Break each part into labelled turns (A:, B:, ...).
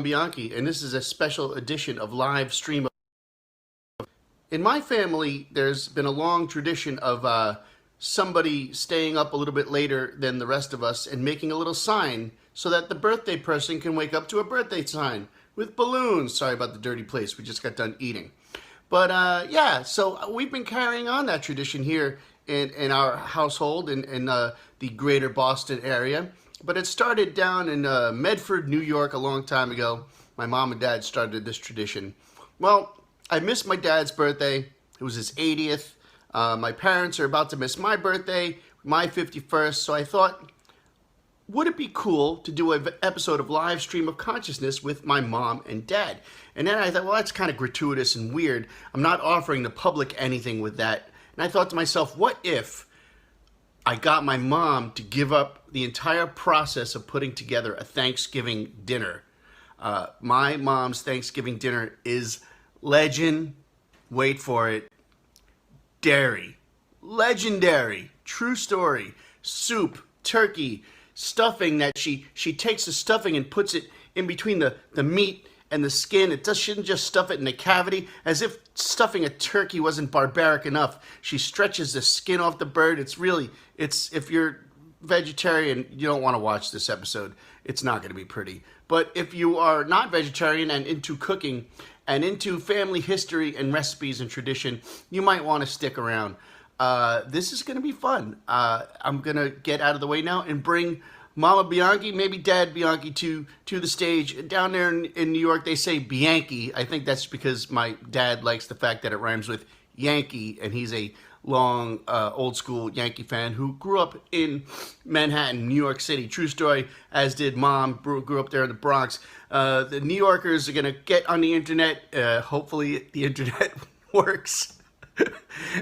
A: Bianchi, and this is a special edition of live stream. In my family, there's been a long tradition of somebody staying up a little bit later than the rest of us and making a little sign so that the birthday person can wake up to a birthday sign with balloons. Sorry about the dirty place. We just got done eating. But yeah, so we've been carrying on that tradition here in our household in the greater Boston area. But it started down in Medford, New York, a long time ago. My mom and dad started this tradition. Well, I missed my dad's birthday. It was his 80th. My parents are about to miss my birthday, my 51st. So I thought, would it be cool to do an episode of Live Stream of Consciousness with my mom and dad? And then I thought, well, that's kind of gratuitous and weird. I'm not offering the public anything with that. And I thought to myself, what if I got my mom to give up the entire process of putting together a Thanksgiving dinner? My mom's Thanksgiving dinner is legend. Wait for it. Dairy. Legendary. True story. Soup, turkey, stuffing that she takes the stuffing and puts it in between the meat and the skin. Shouldn't just stuff it in the cavity, as if stuffing a turkey wasn't barbaric enough. She stretches the skin off the bird. It's if you're vegetarian, you don't want to watch this episode. It's not going to be pretty. But if you are not vegetarian and into cooking and into family history and recipes and tradition, you might want to stick around. This is going to be fun. I'm going to get out of the way now and bring Mama Bianchi, maybe Dad Bianchi, to the stage. Down there in New York, they say Bianchi. I think that's because my dad likes the fact that it rhymes with Yankee, and he's a long, old school Yankee fan who grew up in Manhattan, New York City. True story, as did Mom, grew up there in the Bronx. The New Yorkers are going to get on the internet. Hopefully the internet works.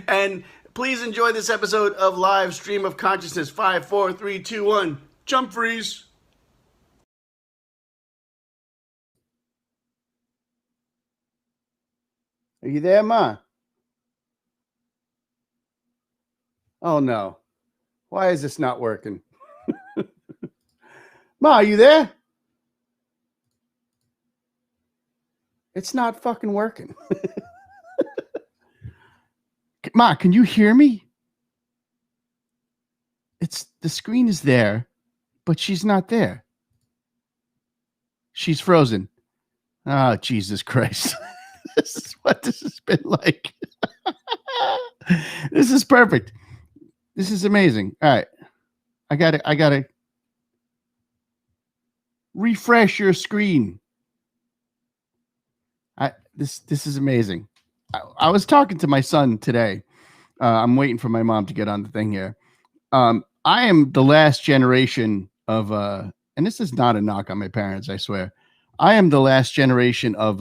A: And please enjoy this episode of Live Stream of Consciousness. 5, 4, 3, 2, 1. Jump freeze. Are you there, Ma? Oh, no. Why is this not working? Ma, are you there? It's not fucking working. Ma, can you hear me? The screen is there, but she's not there. She's frozen. Oh, Jesus Christ. This is what this has been like. This is perfect. This is amazing. All right. I gotta refresh your screen. This is amazing. I was talking to my son today. I'm waiting for my mom to get on the thing here. I am the last generation of and this is not a knock on my parents, I swear. I am the last generation of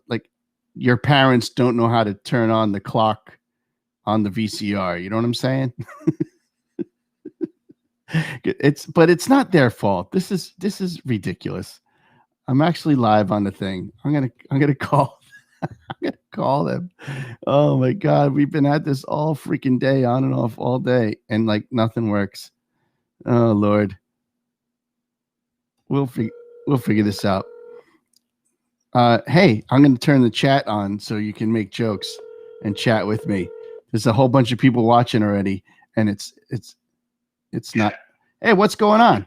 A: like, your parents don't know how to turn on the clock on the VCR. You know what I'm saying? But it's not their fault. This is ridiculous. I'm actually live on the thing. I'm gonna call. I'm gonna call them. Oh my God, we've been at this all freaking day, on and off all day, and like nothing works. Oh Lord, we'll figure this out. Hey, I'm gonna turn the chat on so you can make jokes and chat with me. There's a whole bunch of people watching already, and it's not. Hey, what's going on?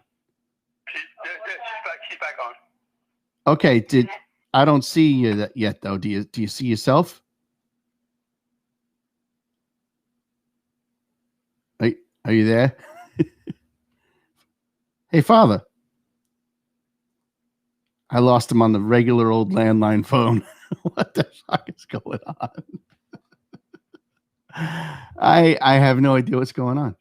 B: She's back on.
A: Okay, I don't see you yet though. Do you see yourself? Are you there? Hey, Father. I lost him on the regular old landline phone. What the fuck is going on? I have no idea what's going on.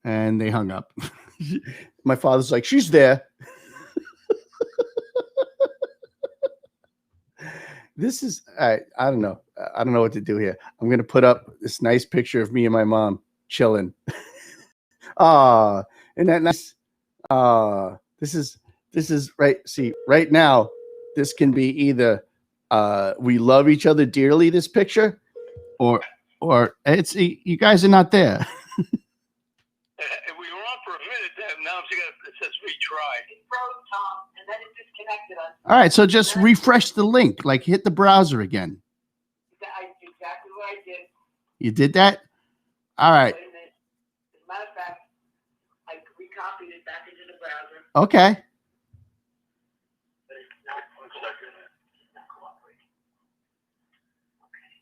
A: And they hung up. My father's like, she's there. This is, I don't know. I don't know what to do here. I'm going to put up this nice picture of me and my mom chilling. Isn't that nice? This is right. See, right now, this can be either we love each other dearly, this picture, or it's you guys are not there.
B: We were on for a minute. Now it says froze, Tom, and then it disconnected us.
A: All right, so just refresh the link, like hit the browser again.
B: Exactly what I did.
A: You did that? All right.
B: As a matter of fact, I recopied it back into the browser.
A: Okay.
B: But it's not cooperating. Okay.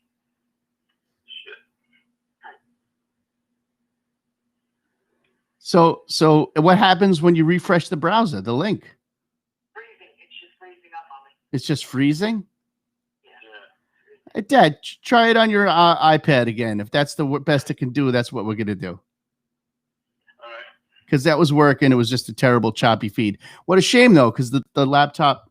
B: Shit.
A: So what happens when you refresh the browser, the link?
B: Freezing. It's just freezing up on me.
A: It's just freezing?
B: Yeah.
A: Hey, Dad, try it on your iPad again. If that's the best it can do, that's what we're going to do.
B: All right.
A: Because that was working. It was just a terrible choppy feed. What a shame, though, because the laptop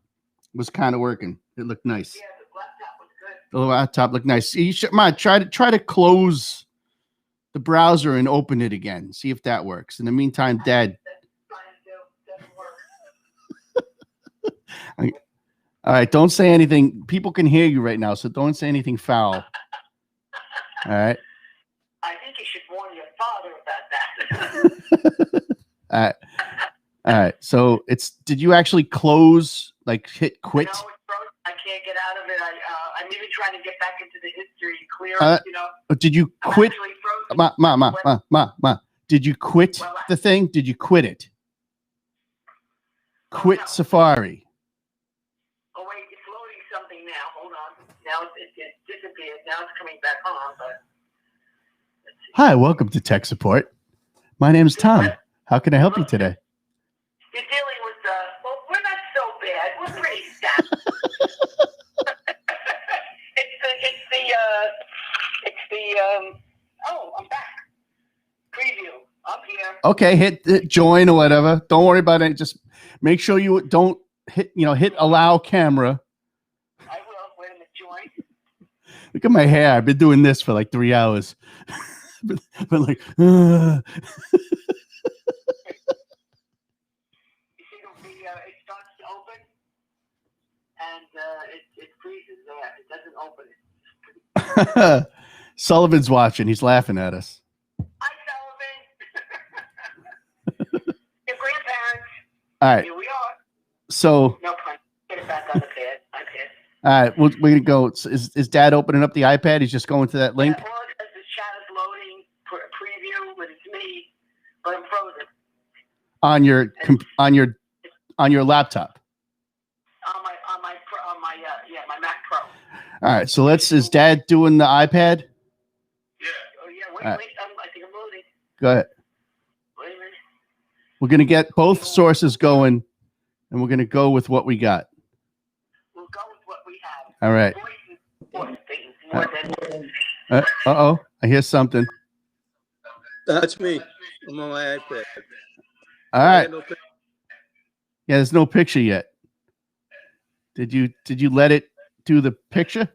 A: was kind of working. It looked nice.
B: Yeah, the laptop was good.
A: The laptop looked nice. You should, try to close the browser and open it again. See if that works. In the meantime, Dad. All right, don't say anything. People can hear you right now, so don't say anything foul. All right.
B: I think you should warn your father about that.
A: All right. So did you actually close, like hit quit?
B: No, it's frozen. I can't get out of it. I'm even trying to get back into the history clear.
A: Did you quit? Ma. Did you quit the thing? Did you quit it? Quit
B: no.
A: Safari.
B: Oh wait, it's loading something now. Hold on. Now it disappeared. Now it's coming back on. But
A: hi, welcome to Tech Support. My name's Tom. How can I help you today?
B: You're dealing with well, we're not so bad. We're pretty stacked. Oh, I'm back. Preview. Up here.
A: Okay, hit join or whatever. Don't worry about it. Just make sure you don't hit allow camera.
B: I will. Wait a minute, join.
A: Look at my hair. I've been doing this for like 3 hours. been like,
B: You see, it starts to open, and it freezes there. It doesn't open.
A: Sullivan's watching. He's laughing at us.
B: Hi, Sullivan. Your grandparents.
A: All right.
B: Here we are.
A: So.
B: No pun. Get it back on the pad. iPad.
A: All right. We're going to go. Is Dad opening up the iPad? He's just going to that link?
B: Yeah, all it says the chat is loading for a preview, but it's me. But I'm frozen.
A: On your laptop.
B: My Mac Pro.
A: All right. So is Dad doing the iPad?
B: Yeah. Oh yeah. Wait. I think I'm loading.
A: Go ahead.
B: Wait a minute.
A: We're going to get both sources going, and we're going to go with what we got.
B: We'll go with what we have.
A: All right. Uh-oh. I hear something.
C: That's me. I'm on my iPad.
A: All right. Yeah, there's no picture yet. Did you let it do the picture?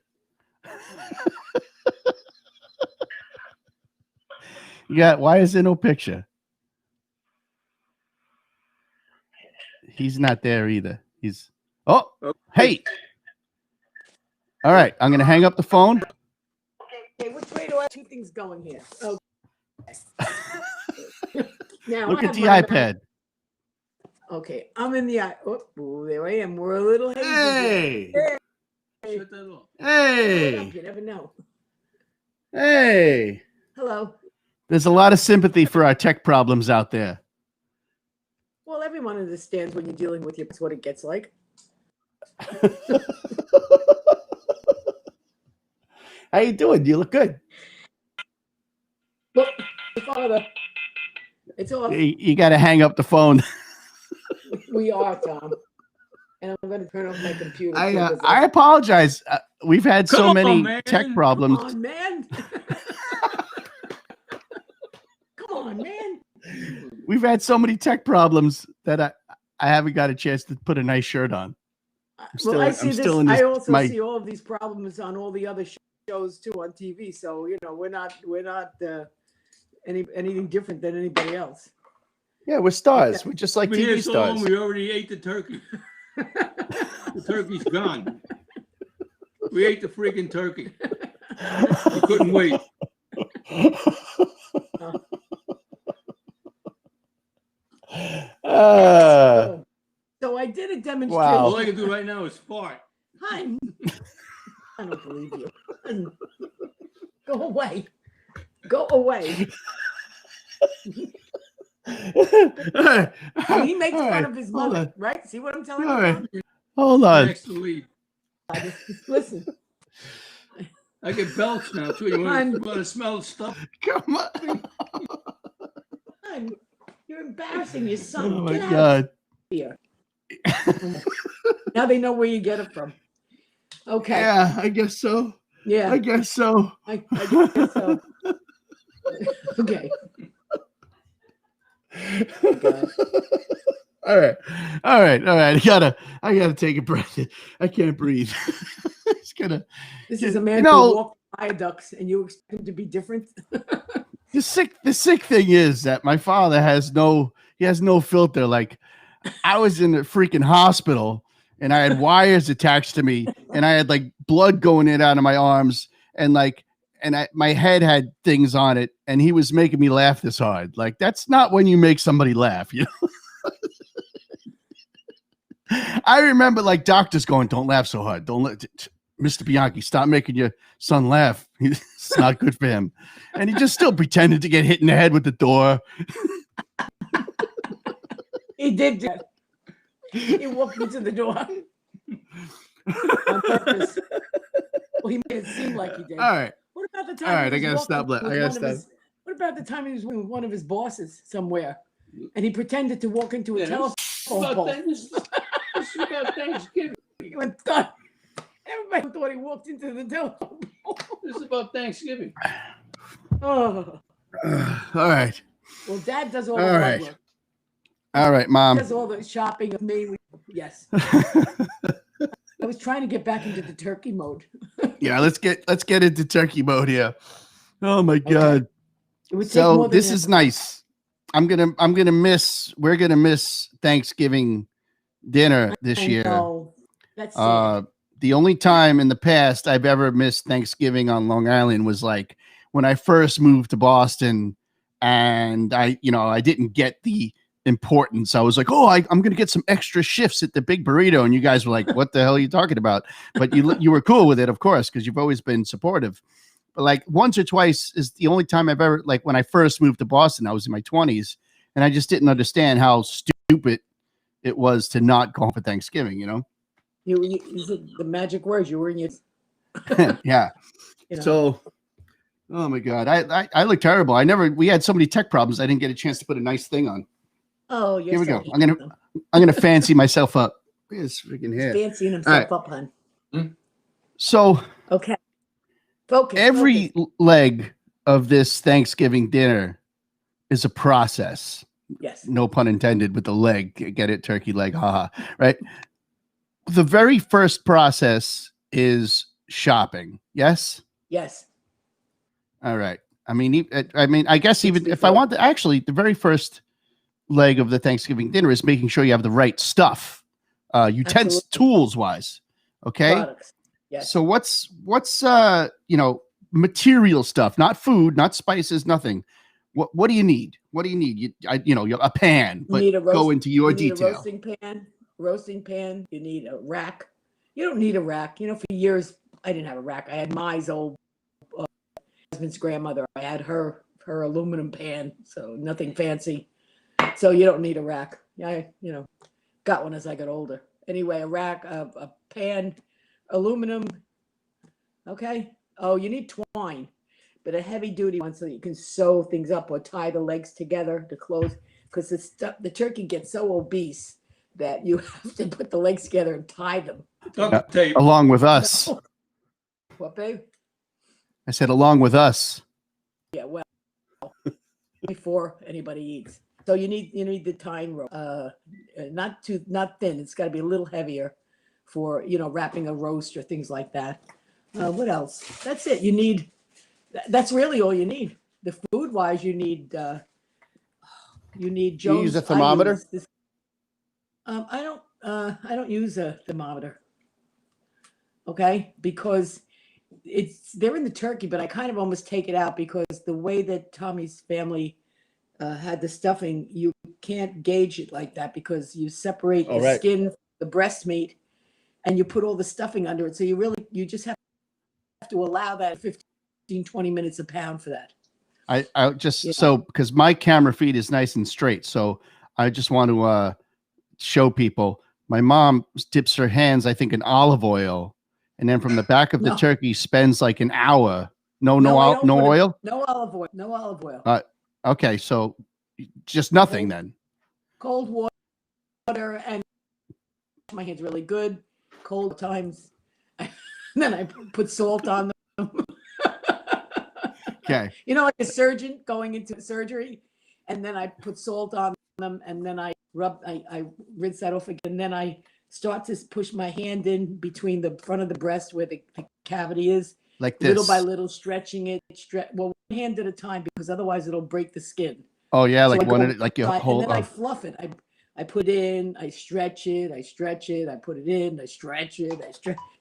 A: Why is there no picture? He's not there either. Hey. All right, I'm going to hang up the phone.
D: Okay, which way do I have two things going here? Okay. Now
A: look at the iPad.
D: Okay, I'm in the oh, there I am. We're a little hazy.
A: Hey.
C: Shut that off.
A: Hey.
D: You never know.
A: Hey.
D: Hello.
A: There's a lot of sympathy for our tech problems out there.
D: Well, everyone understands when you're dealing with you. It's what it gets like.
A: How you doing? You look good.
D: Look, father. It's off.
A: You got to hang up the phone.
D: We are, Tom. And I'm going to turn off my computer.
A: I apologize. We've had so many tech problems.
D: Come on, man. Come on, man.
A: We've had so many tech problems that I haven't got a chance to put a nice shirt on.
D: I also see all of these problems on all the other shows too on TV. So we're not anything different than anybody else.
A: Yeah, we're stars. We're just like TV stars.
C: We already ate the turkey. The turkey's gone. We ate the freaking turkey. We couldn't wait.
A: All
D: So I did a demonstration.
E: Wow.
C: All I can do right now is fart.
D: Hun, I don't believe you. Hun, go away. Go away. So he makes fun of his mother, right? See what I'm telling you?
E: Hold on.
C: Next to leave.
D: Listen.
C: I get belch now too. You want to smell stuff?
E: Come on.
D: Hun, you're embarrassing your son.
E: Oh my
D: Get out
E: God.
D: here. Now they know where you get it from. Okay.
E: Yeah, I guess so.
D: Yeah.
E: I guess so.
D: I guess so. Okay. Oh, God.
E: All right. I gotta take a breath. I can't breathe. It's gonna.
D: This is a man
E: You
D: who
E: know,
D: walked viaducts, and you expect him to be different.
E: the sick thing is that my father has no filter. Like, I was in a freaking hospital and I had wires attached to me and I had like blood going in and out of my arms and like my head had things on it and he was making me laugh this hard. Like, that's not when you make somebody laugh, you know. I remember like doctors going, "Don't laugh so hard. Don't let Mr. Bianchi, stop making your son laugh. It's not good for him." And he just still pretended to get hit in the head with the door.
D: He did that. He walked into the door on purpose. Well, he made it seem like he did.
E: All right.
D: What about the time?
E: All right,
D: he
E: I
D: was
E: gotta
D: walking
E: stop.
D: with
E: I gotta
D: one of
E: stop.
D: what about the time he was with one of his bosses somewhere, and he pretended to walk into a telephone pole?
C: This is about Thanksgiving.
D: He went, "Done." Everybody thought he walked into the telephone pole.
C: This is about Thanksgiving.
D: Oh.
E: All right.
D: Well, Dad does all the
E: All
D: hard
E: right.
D: work.
E: All right,
D: He
E: Mom.
D: does all the shopping of me. Yes. I was trying to get back into the turkey mode.
E: Yeah, let's get into turkey mode here. Oh my God.
D: It would take
E: So
D: more than
E: this
D: that.
E: is nice. We're gonna miss Thanksgiving dinner this year.
D: No, that's sad.
E: The only time in the past I've ever missed Thanksgiving on Long Island was like when I first moved to Boston and I didn't get the importance. I was like, "Oh, I'm going to get some extra shifts at the Big Burrito." And you guys were like, "What the hell are you talking about?" But you were cool with it, of course, because you've always been supportive. But like once or twice is the only time I've ever, like when I first moved to Boston, I was in my 20s and I just didn't understand how stupid it was to not go home for Thanksgiving, you know?
D: You said the magic words. You were in your.
E: Yeah.
D: You know.
E: So, oh my God, I look terrible. We had so many tech problems. I didn't get a chance to put a nice thing on.
D: Oh, you're
E: Here we
D: so
E: go. I'm gonna fancy myself up. Look at this freaking hair.
D: fancying himself up, hon.
E: So
D: Okay. Focus.
E: every
D: focus.
E: leg of this Thanksgiving dinner is a process.
D: Yes.
E: No pun intended with the leg. Get it? Turkey leg. Haha. Right. The very first process is shopping. Yes.
D: Yes.
E: All right. I mean, I guess even if I want to, actually, the very first leg of the Thanksgiving dinner is making sure you have the right stuff, utensils, tools wise. Okay.
D: Products. Yes.
E: So what's material stuff, not food, not spices, nothing. What do you need? What do you need? A pan, but go into your detail.
D: Roasting pan. You need a rack. You don't need a rack. For years I didn't have a rack. I had my old husband's grandmother. I had her aluminum pan, so nothing fancy. So you don't need a rack. I got one as I got older. Anyway, a rack, a pan, aluminum. Okay. Oh, you need twine, but a heavy duty one so you can sew things up or tie the legs together to close. Because the turkey gets so obese that you have to put the legs together and tie them.
E: Along with us.
D: What, babe?
E: I said along with us.
D: Yeah, well, before anybody eats. So you need the tying rope. Not thin. It's got to be a little heavier for wrapping a roast or things like that. What else? That's it. That's really all you need. The food wise, you need Jones.
E: You use a thermometer?
D: I don't use a thermometer. Okay, because they're in the turkey, but I kind of almost take it out because the way that Tommy's family had the stuffing, you can't gauge it like that because you separate
E: Oh,
D: the
E: right.
D: skin, the breast meat, and you put all the stuffing under it. So you just have to allow that 15, 20 minutes a pound for that.
E: I just
D: Yeah.
E: so because my camera feed is nice and straight, so I just want to show people. My mom dips her hands, I think, in olive oil, and then from the back of the
D: No.
E: turkey spends like an hour. No
D: I don't
E: no
D: put it-
E: oil.
D: No olive oil. No olive oil.
E: Okay, so just nothing then.
D: Cold water and my hands really good. Cold times. Then I put salt on them.
E: Okay.
D: You know, like a surgeon going into surgery, and then I put salt on them, and then I rinse that off again. And then I start to push my hand in between the front of the breast where the cavity is,
E: Like this.
D: little by little, stretching it. Well, one hand at a time, because otherwise it'll break the skin.
E: Oh yeah,
D: So
E: like
D: I
E: one
D: go
E: at it, like your
D: inside,
E: whole.
D: and then I fluff it. I put in, I stretch it, I put it in, I stretch it,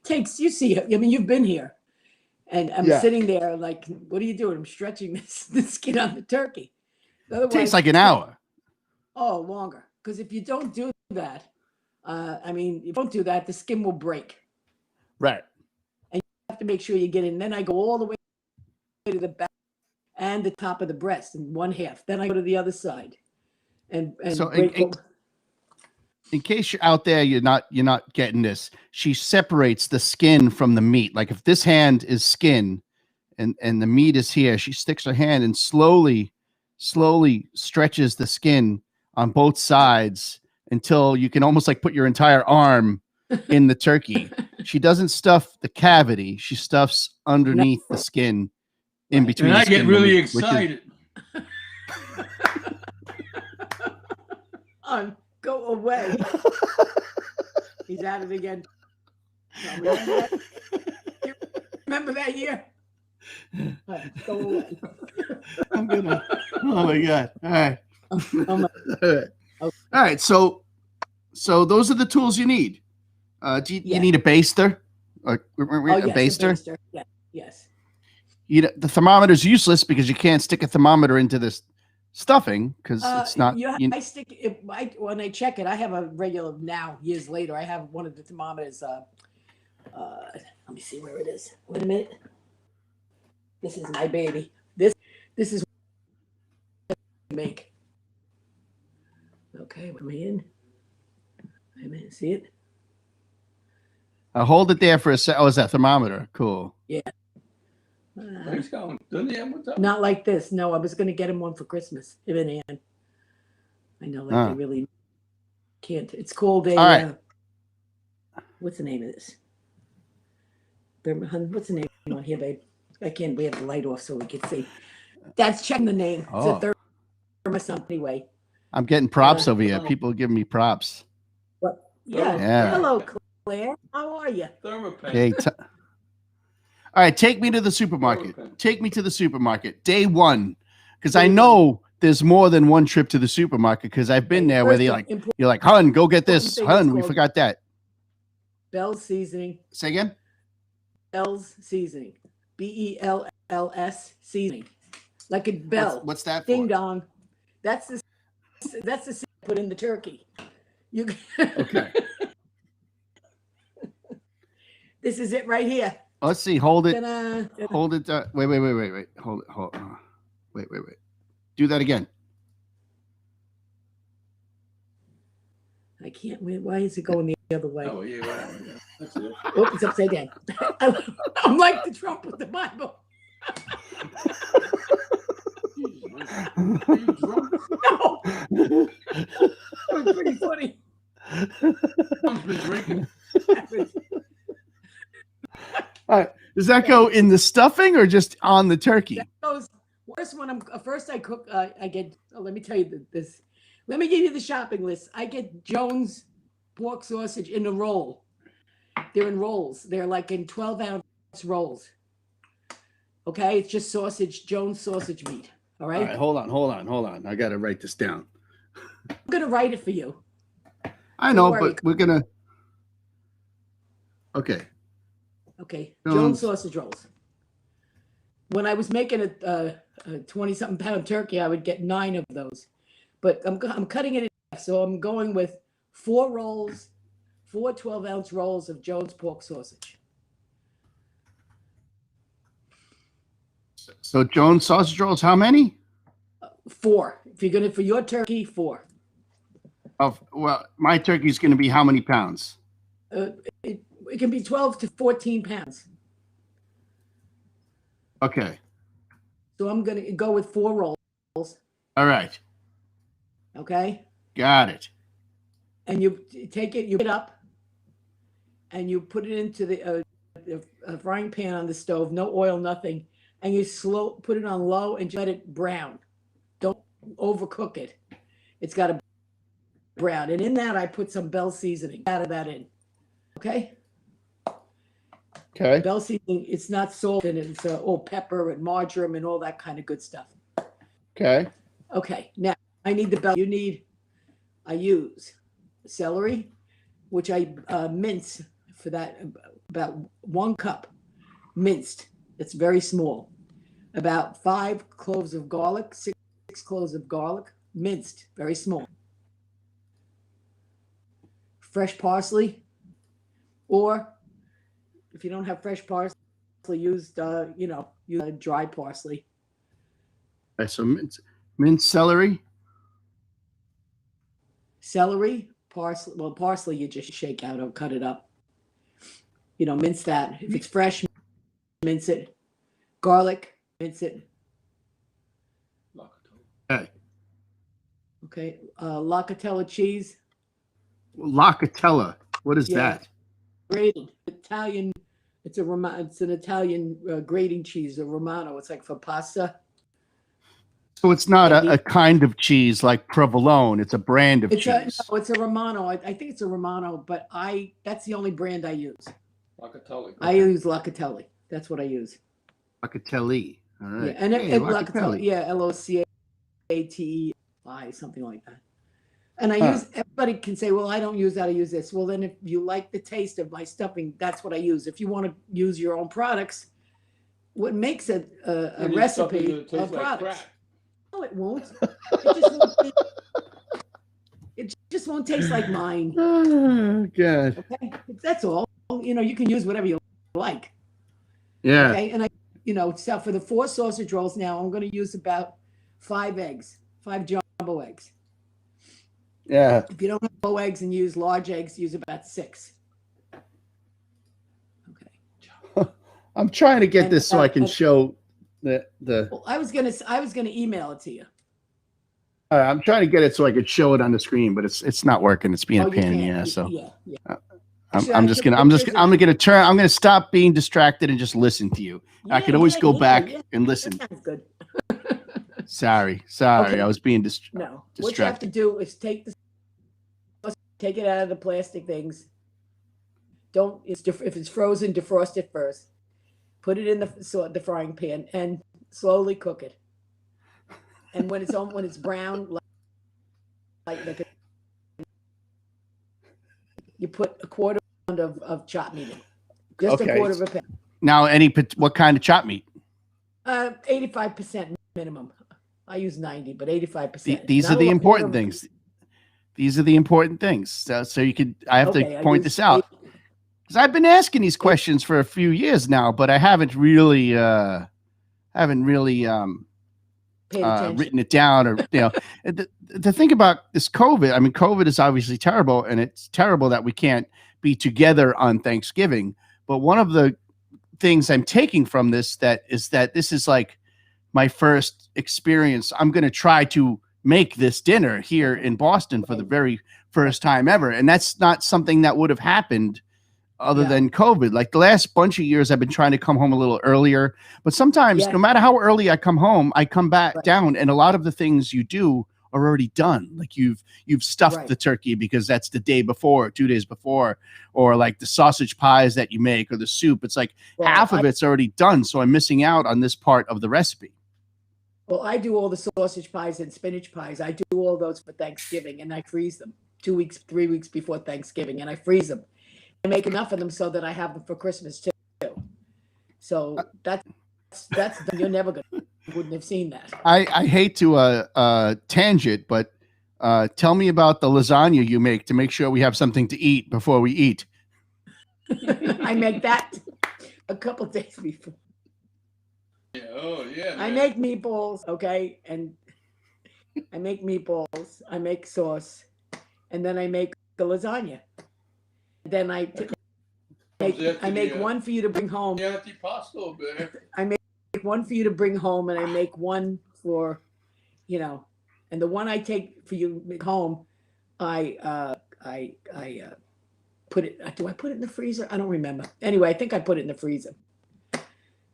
D: Takes, you see it. I mean, you've been here. And I'm
E: Yeah.
D: sitting there like, what are you doing? I'm stretching the skin on the turkey. Otherwise,
E: Takes like an hour.
D: Oh, longer. Because if you don't do that, you don't do that, the skin will break.
E: Right.
D: You have to make sure you get in. Then I go all the way to the back and the top of the breast in one half. Then I go to the other side. And
E: So
D: break.
E: in case you're out there, you're not getting this. She separates the skin from the meat. Like if this hand is skin and the meat is here, she sticks her hand and slowly stretches the skin on both sides until you can almost like put your entire arm in the turkey. She doesn't stuff the cavity. She stuffs underneath the skin in between.
C: And
E: the
C: I
E: skin
C: get
E: and the
C: really
E: meat, which is-
C: excited.
D: Go away. He's at it again. Remember that year? Go away.
E: I'm gonna. Oh my god! All right.
D: Oh my-
E: All right. So those are the tools you need. Do you,
D: Yeah.
E: you need a baster? A
D: yes,
E: baster?
D: Yeah. Yes.
E: The thermometer's useless because you can't stick a thermometer into this stuffing because it's not.
D: I stick it. When I check it, I have a regular now. Years later, I have one of the thermometers. Let me see where it is. Wait a minute. This is my baby. This is what I make. Okay, what am I in? Wait a minute. See it?
E: Hold it there for a sec. Oh, is that thermometer? Cool.
C: Where's going? Doesn't he have one?
D: Not like this. No, I was going to get him one for Christmas. Him and Ann. I know, like they really can't. It's called a.
E: All right.
D: What's the name of this? What's the name on here, babe? I can't. We have the light off so we can see. That's checking the name.
E: Oh.
D: It's a thermos anyway.
E: I'm getting props over here. People giving me props.
D: What? Yeah.
E: Yeah.
D: Hello, Claire. How are you?
C: Thermopan.
E: Hey. All right, take me to the supermarket. Take me to the supermarket. Day one, because I know there's more than one trip to the supermarket because I've been there where you're like, hun, go get this. Hun, we forgot that.
D: Bell's Seasoning.
E: Say again?
D: Bell's Seasoning. BELLS Seasoning. Like a bell.
E: What's that for?
D: Ding dong. That's the seed I put in the turkey. You.
E: Okay.
D: This is it right here.
E: Let's see. Hold it.
D: Ta-da.
E: Hold it. Wait. Hold it. Wait. Do that again.
D: I can't wait. Why is it going the other way?
C: Oh, yeah, right. That's it.
D: Oh, it's upside down. I'm like the Trump with the Bible.
C: Jesus, man. Are you drunk?
D: No. That was pretty funny.
C: Trump's been drinking.
E: All right. Does that go in the stuffing or just on the turkey?
D: That goes worst when first I cook. I get. Let me tell you this. Let me give you the shopping list. I get Jones pork sausage in a roll. They're in rolls. They're like in 12-ounce rolls. Okay, it's just sausage, Jones sausage meat. All right.
E: All right. Hold on. I got to write this down.
D: I'm gonna write it for you.
E: I know,
D: worry.
E: but we're gonna. Okay.
D: Okay,
E: Jones.
D: Jones sausage rolls. when I was making a 20-something pound turkey, I would get 9 of those. But I'm cutting it in half, so I'm going with 4 rolls, 4 12-ounce rolls of Jones pork sausage.
E: So Jones sausage rolls, how many?
D: 4. If you're gonna for your turkey, 4.
E: Well, my turkey's going to be how many pounds?
D: It can be 12 to 14 pounds.
E: Okay.
D: So I'm gonna go with 4 rolls.
E: All right.
D: Okay.
E: Got it.
D: And you take it, you put it up, and you put it into the frying pan on the stove, no oil, nothing, and you put it on low and just let it brown. Don't overcook it. It's got to brown, and in that I put some Bell seasoning. Add that in, okay?
E: Okay.
D: Bell seasoning. It's not salt and it's pepper and marjoram and all that kind of good stuff.
E: Okay.
D: Okay. Now I need the bell. I use celery, which I mince for that, about 1 cup minced. It's very small. About 5 cloves of garlic, 6 cloves of garlic, minced, very small. Fresh parsley, or if you don't have fresh parsley, use dry parsley.
E: Okay, so minced celery.
D: Celery, parsley. Well, parsley you just shake out or cut it up. Mince that. If it's fresh, mince it. Garlic, mince it.
E: Okay.
D: Okay. Locatella cheese.
E: Locatella. What is
D: Yeah.
E: that?
D: Grated Italian. It's an Italian grating cheese, a Romano. It's like for pasta.
E: So it's not a kind of cheese like provolone. It's a brand of cheese.
D: It's a Romano. I think it's a Romano, but that's the only brand I use.
C: Locatelli.
D: I use Locatelli. That's what I use.
E: Locatelli. All right.
D: Yeah, and
E: Locatelli.
D: Locatelli. Yeah, Locatei, something like that. And I use. Everybody can say, "Well, I don't use that. I use this." Well, then if you like the taste of my stuffing, that's what I use. If you want to use your own products, what makes a recipe of products? No, it won't. It just won't taste like mine.
E: Oh, God.
D: Okay, that's all. You can use whatever you like.
E: Yeah.
D: Okay, and so for the 4 sausage rolls now, I'm going to use about 5 eggs, 5 jumbo eggs.
E: Yeah.
D: If you don't have low eggs and use large eggs, use about 6. Okay.
E: I'm trying to get this so I can show the.
D: Well, I was gonna email it to you.
E: I'm trying to get it so I could show it on the screen, but it's not working. It's being a pain in the ass. So
D: yeah.
E: I'm gonna stop being distracted and just listen to you. I could always go back and listen.
D: That sounds good.
E: Sorry.
D: Okay.
E: I was being
D: No,
E: distracted.
D: what you have to do is take it out of the plastic things. If it's frozen, defrost it first. Put it in the frying pan and slowly cook it. And when it's brown, you put a quarter pound of chopped meat in. Just a quarter of a pound.
E: Now, what kind of chopped meat?
D: 85% minimum. I use 90, but 85%.
E: These are the important things. These are the important things. So I have to point this out. Because I've been asking these questions for a few years now, but I haven't really written it down, or the thing about this COVID. I mean, COVID is obviously terrible, and it's terrible that we can't be together on Thanksgiving. But one of the things I'm taking from this is that this is like my first experience. I'm going to try to make this dinner here in Boston for the very first time ever, and that's not something that would have happened other than COVID. Like the last bunch of years, I've been trying to come home a little earlier, but sometimes no matter how early I come home, I come back down, and a lot of the things you do are already done. Like you've stuffed the turkey because that's the day before, 2 days before, or like the sausage pies that you make or the soup. It's like half of it's already done. So I'm missing out on this part of the recipe.
D: Well, I do all the sausage pies and spinach pies. I do all those for Thanksgiving, and I freeze them 2 weeks, 3 weeks before Thanksgiving, and I freeze them. I make enough of them so that I have them for Christmas too. So that's that's you're never gonna wouldn't have seen that.
E: I hate to tangent, but tell me about the lasagna you make to make sure we have something to eat before we eat.
D: I make that a couple days before.
C: Yeah, oh, yeah.
D: I
C: man.
D: make meatballs, okay, and I make meatballs. I make sauce, and then I make the lasagna. Then I make one for you to bring home.
C: The antipasto, man.
D: I make one for you to bring home, and I make one for, and the one I take for you to make home, I put it. Do I put it in the freezer? I don't remember. Anyway, I think I put it in the freezer.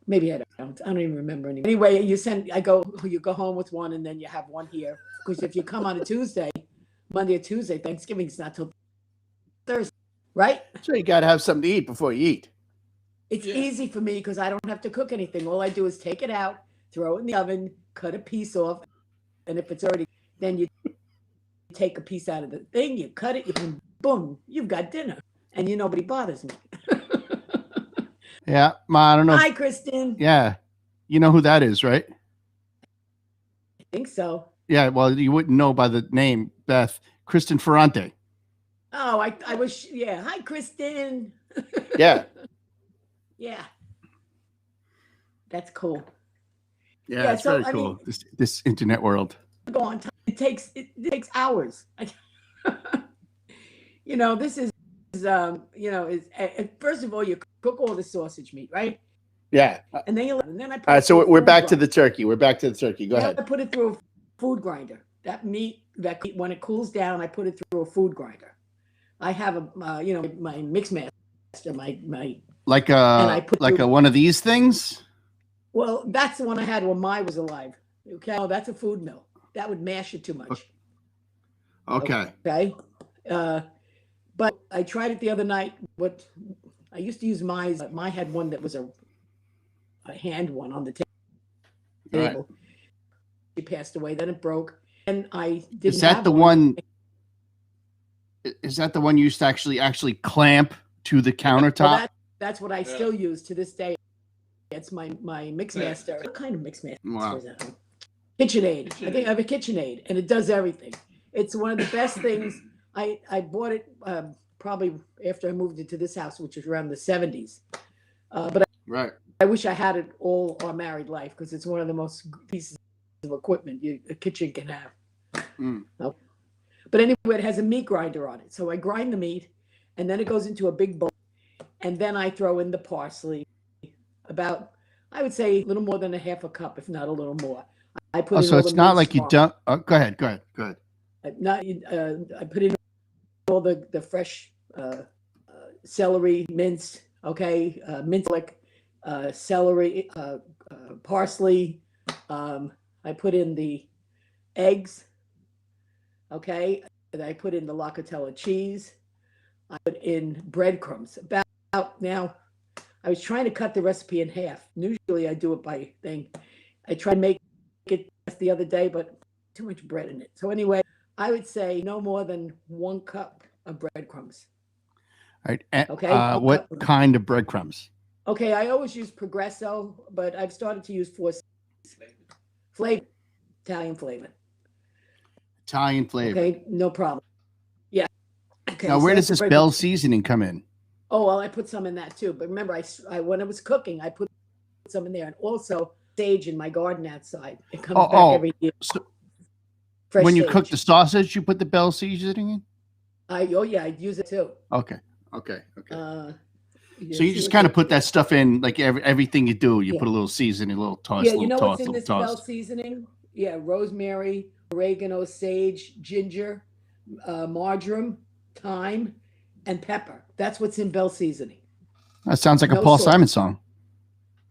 D: Maybe I don't. I don't even remember anymore. Anyway, you go home with one, and then you have one here. Because if you come on a Tuesday, Monday or Tuesday, Thanksgiving's not till Thursday, right?
A: So you got to have something to eat before you eat.
D: It's
C: Yeah.
D: easy for me because I don't have to cook anything. All I do is take it out, throw it in the oven, cut a piece off, and if it's already, then you take a piece out of the thing, you cut it, boom, you've got dinner, and nobody bothers me.
E: Yeah, Ma, I don't know.
D: Hi, Kristen.
E: Yeah, you know who that is, right?
D: I think so.
E: Yeah, well, you wouldn't know by the name, Beth. Kristen Ferrante.
D: Oh, I was, yeah. Hi, Kristen.
A: Yeah.
D: Yeah. That's cool.
E: Yeah,
D: Yeah,
E: it's
D: so,
E: very
D: I
E: cool.
D: mean-
E: This internet world.
D: Go on time. It takes hours. This is first of all, you cook all the sausage meat, right?
A: Yeah.
D: And then I put
A: All right.
D: it
A: So
D: through a
A: we're
D: food
A: back to
D: grinder.
A: the turkey. We're back to the turkey. Go
D: Then
A: ahead.
D: I put it through a food grinder. That meat, when it cools down, I put it through a food grinder. I have my mix master, my
E: Like
D: I put through-
E: one of these things.
D: well, that's the one I had when Mai was alive. Okay, oh, that's a food mill. That would mash it too much.
E: Okay.
D: Okay. But I tried it the other night. What I used to use Mai's. Mai had one that was a hand one on the
E: Right.
D: table. She passed away. Then it broke, and I didn't.
E: Is that
D: have
E: the one? Is that the one you used to actually clamp to the countertop?
D: Well, that's what I still use to this day. It's my mix master. What kind of mix master
E: Wow.
D: is that? KitchenAid. I think I have a KitchenAid, and it does everything. It's one of the best things. I bought it probably after I moved into this house, which was around the 70s. But
E: Right.
D: I wish I had it all our married life because it's one of the most pieces of equipment a kitchen can have.
E: Mm.
D: But anyway, it has a meat grinder on it. So I grind the meat, and then it goes into a big bowl, and then I throw in the parsley, about, I would say, a little more than a half a cup, if not a little more. I put
E: Oh,
D: in
E: so
D: all
E: it's
D: the
E: not
D: minced
E: like you
D: garlic.
E: don't. Oh, go ahead.
D: I put in all the fresh celery minced, okay, minced like celery, parsley. I put in the eggs, okay, and I put in the locatella cheese. I put in breadcrumbs. About now, I was trying to cut the recipe in half. Usually I do it by thing. I tried to make it the other day, but too much bread in it. So anyway, I would say no more than 1 cup of breadcrumbs.
E: All right. And,
D: Okay.
E: what kind of breadcrumbs?
D: Okay, I always use Progresso, but I've started to use flavor, Italian flavor.
E: Italian flavor.
D: Okay, no problem. Yeah. Okay.
E: Now,
D: so
E: where does
D: that's
E: this
D: the
E: Bell
D: breadcrumbs.
E: seasoning come in?
D: Oh, well, I put some in that too. But remember, I when I was cooking, I put some in there, and also sage in my garden outside. It comes back every year.
E: So
D: Fresh
E: when you
D: sage.
E: cook the sausage, you put the Bell seasoning in?
D: Yeah, I'd use it too.
E: Okay.
D: Yeah,
E: So you
D: see
E: just
D: what
E: kind of
D: that-
E: put that stuff in, like everything you do. You
D: Yeah.
E: put a little seasoning, a little toss,
D: Yeah,
E: little
D: you know
E: toss,
D: what's in
E: little
D: this Bell
E: toss.
D: seasoning? Yeah, rosemary, oregano, sage, ginger, marjoram, thyme, and pepper. That's what's in Bell seasoning.
E: That sounds like a
D: No
E: Paul
D: salt.
E: Simon song.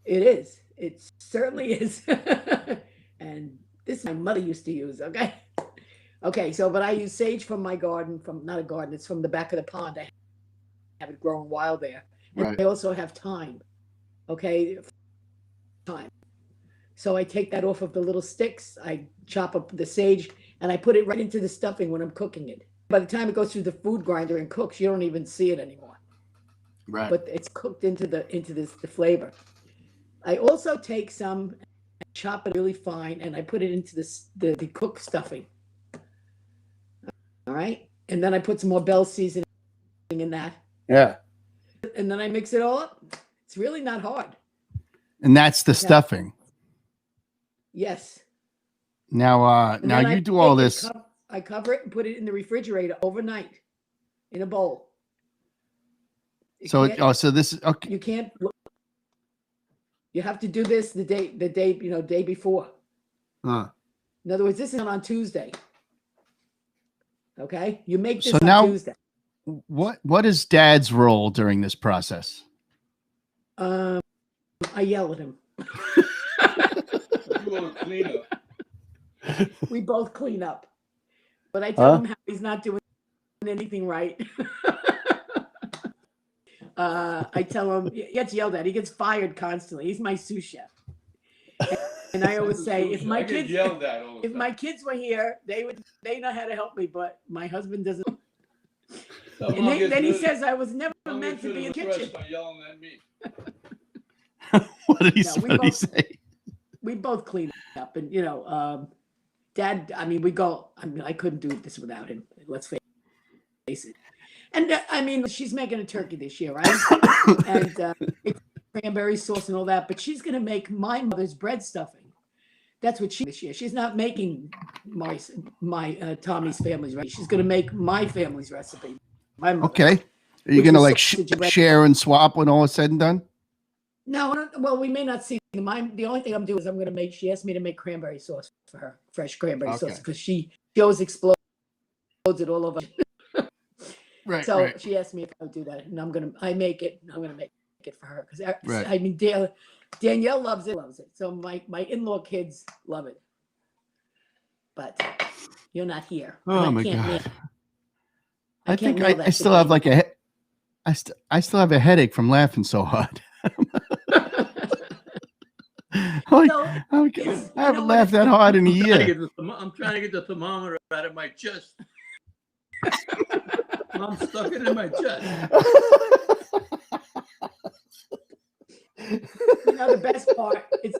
D: It is. It certainly is. And this my mother used to use. Okay. Okay. So, but I use sage from my garden. Not a garden. It's from the back of the pond. I have it growing wild there. And
E: Right.
D: I also have thyme. Okay. Thyme. So I take that off of the little sticks. I chop up the sage and I put it right into the stuffing when I'm cooking it. By the time it goes through the food grinder and cooks, you don't even see it anymore.
E: Right.
D: But it's cooked into the flavor. I also take some, chop it really fine, and I put it into the cooked stuffing. All right, and then I put some more bell seasoning in that,
E: Yeah.
D: and then I mix it all up. It's really not hard.
E: And that's the
D: Okay.
E: stuffing.
D: Yes.
E: Now,
D: And
E: now
D: then I
E: you do all
D: take it,
E: this.
D: I cover it and put it in the refrigerator overnight in a bowl. It
E: So,
D: can't-
E: so this is okay.
D: you can't. You have to do this the day day before.
E: Huh.
D: In other words, this is on Tuesday. Okay, you make this
E: So
D: on
E: now-
D: Tuesday.
E: What is Dad's role during this process?
D: I yell at him.
C: You want to clean up.
D: We both clean up, but I tell him how he's not doing anything right. I tell him he gets yelled at. He gets fired constantly. He's my sous chef, and I always say, if my
C: I get
D: kids,
C: yelled at all the
D: if
C: time.
D: my kids were here, they know how to help me, but my husband doesn't.
C: Someone
D: And
C: gets
D: then he
C: rid-
D: says I was never
C: someone
D: meant
C: gets
D: to
C: rid
D: be in
C: of
D: the
C: the stress
D: kitchen.
C: by yelling at me.
E: What did he,
D: No, we
E: what did he
D: both-
E: say?
D: We both clean up, and Dad. I mean, we go. I mean, I couldn't do this without him. Let's face it. And I mean, she's making a turkey this year, right? And it's cranberry sauce and all that. But she's going to make my mother's bread stuffing. That's what she this year. She's not making my Tommy's family's recipe. She's going to make my family's recipe. My mother.
E: Okay. Are you
D: Which
E: gonna
D: is
E: like
D: sausage and bread.
E: share and swap when all is said and done?
D: No, well, we may not see them. The only thing I'm doing is I'm going to make. She asked me to make cranberry sauce for her, fresh cranberry sauce,
E: Okay.
D: because she always explodes it all over.
E: Right.
D: So
E: right.
D: she asked me if I would do that, and I make it. I'm gonna make it for her because
E: Right.
D: I mean Danielle loves it. So my in-law kids love it, but you're not here. and
E: Oh my
D: can't
E: God.
D: mail-
E: I
D: can't
E: think
D: mail that
E: I
D: to
E: still have
D: Danielle.
E: like I still have a headache from laughing so hard. Like,
D: So,
E: I
D: it's- you
E: haven't
D: know what,
E: laughed that hard in a
C: I'm trying, to
E: year.
C: get I'm trying to get the thermometer out of my chest. I'm stuck it in my chest.
D: the best part is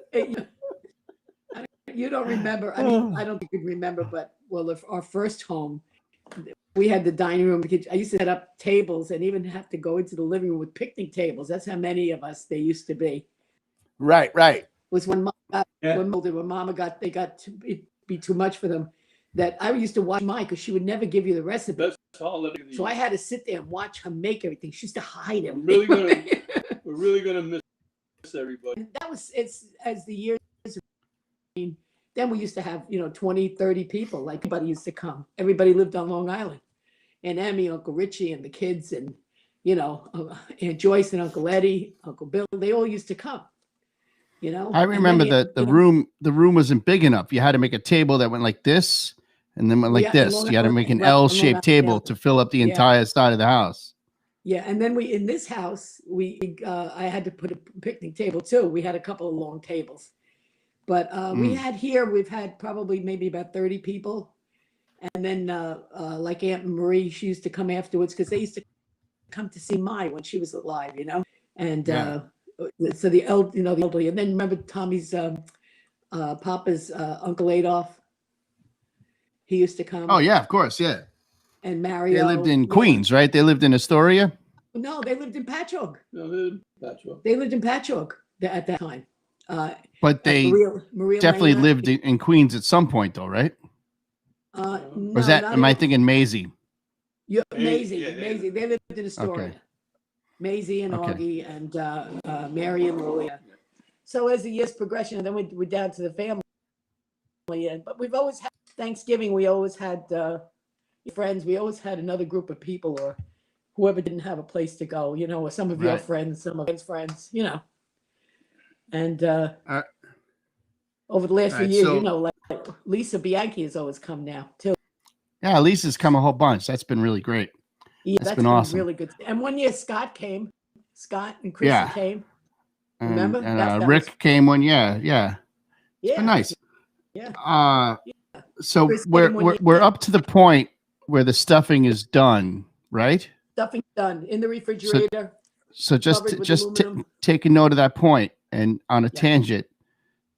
D: you don't remember. I mean, I don't think you can remember, but our first home, we had the dining room. I used to set up tables and even have to go into the living room with picnic tables. That's how many of us there used to be.
E: Right.
D: Was when
C: Yeah.
D: when Mama they got to be too much for them. That I used to watch mine because she would never give you the recipe.
C: Best holiday of the
D: So
C: year.
D: I had to sit there and watch her make everything. She used to hide it.
C: We're really gonna miss everybody.
D: That was it's as the years. I mean, then we used to have 20, 30 people. Like everybody used to come. Everybody lived on Long Island, and Emmy, Uncle Richie, and the kids, and Aunt Joyce and Uncle Eddie, Uncle Bill. They all used to come.
E: I remember that the room wasn't big enough. You had to make a table that went like this and then went like
D: Yeah,
E: this.
D: Long
E: You had to
D: Island-
E: make an
D: right, on Long
E: L-shaped
D: Island,
E: table
D: yeah.
E: to fill up the
D: Yeah.
E: entire side of the house.
D: Yeah, and then in this house, I had to put a picnic table too. We had a couple of long tables, but we've had probably maybe about 30 people, and then like Aunt Marie, she used to come afterwards because they used to come to see Mai when she was alive, and
E: Yeah.
D: so the elderly, and then remember Tommy's Papa's Uncle Adolph, he used to come.
E: Oh yeah, of course, yeah.
D: And Mario.
E: They lived in
D: yeah.
E: Queens, right? They lived in Astoria.
D: No, they lived in Patchogue.
C: No, that's what.
D: They lived in Patchogue at that time.
E: But they
D: Maria
E: definitely
D: Lena,
E: lived in Queens at some point, though, right?
D: no,
E: Or is that?
D: not
E: Am I
D: even-
E: thinking Maisie?
D: Yeah,
C: Maisie,
D: Maisie.
C: yeah,
D: Maisie. They lived in Astoria.
E: Okay.
D: Maisie and
E: Okay.
D: Augie and Mary and Maria. So as the years progression, and then we're down to the family. But we've always had Thanksgiving. We always had friends. We always had another group of people or whoever didn't have a place to go, or some of your
E: Right.
D: friends, some of his friends, And
E: right.
D: over the last few
E: Right,
D: years,
E: so-
D: like Lisa Bianchi has always come now too.
E: Yeah, Lisa's come a whole bunch. That's been really great.
D: Yeah,
E: That's
D: that's
E: been awesome.
D: really good. And one year Scott came. Scott and Chrissy
E: Yeah.
D: came.
E: And,
D: Remember?
E: and
D: That
E: Rick
D: was-
E: came one. Yeah.
D: Yeah.
E: Been nice.
D: Yeah.
E: So
D: Chris
E: we're
D: came one
E: we're,
D: year.
E: we're up to the point where the stuffing is done, right?
D: Stuffing done in the refrigerator.
E: So just
D: Covered with
E: just
D: aluminum.
E: take a note of that point. and on a
D: Yeah.
E: tangent,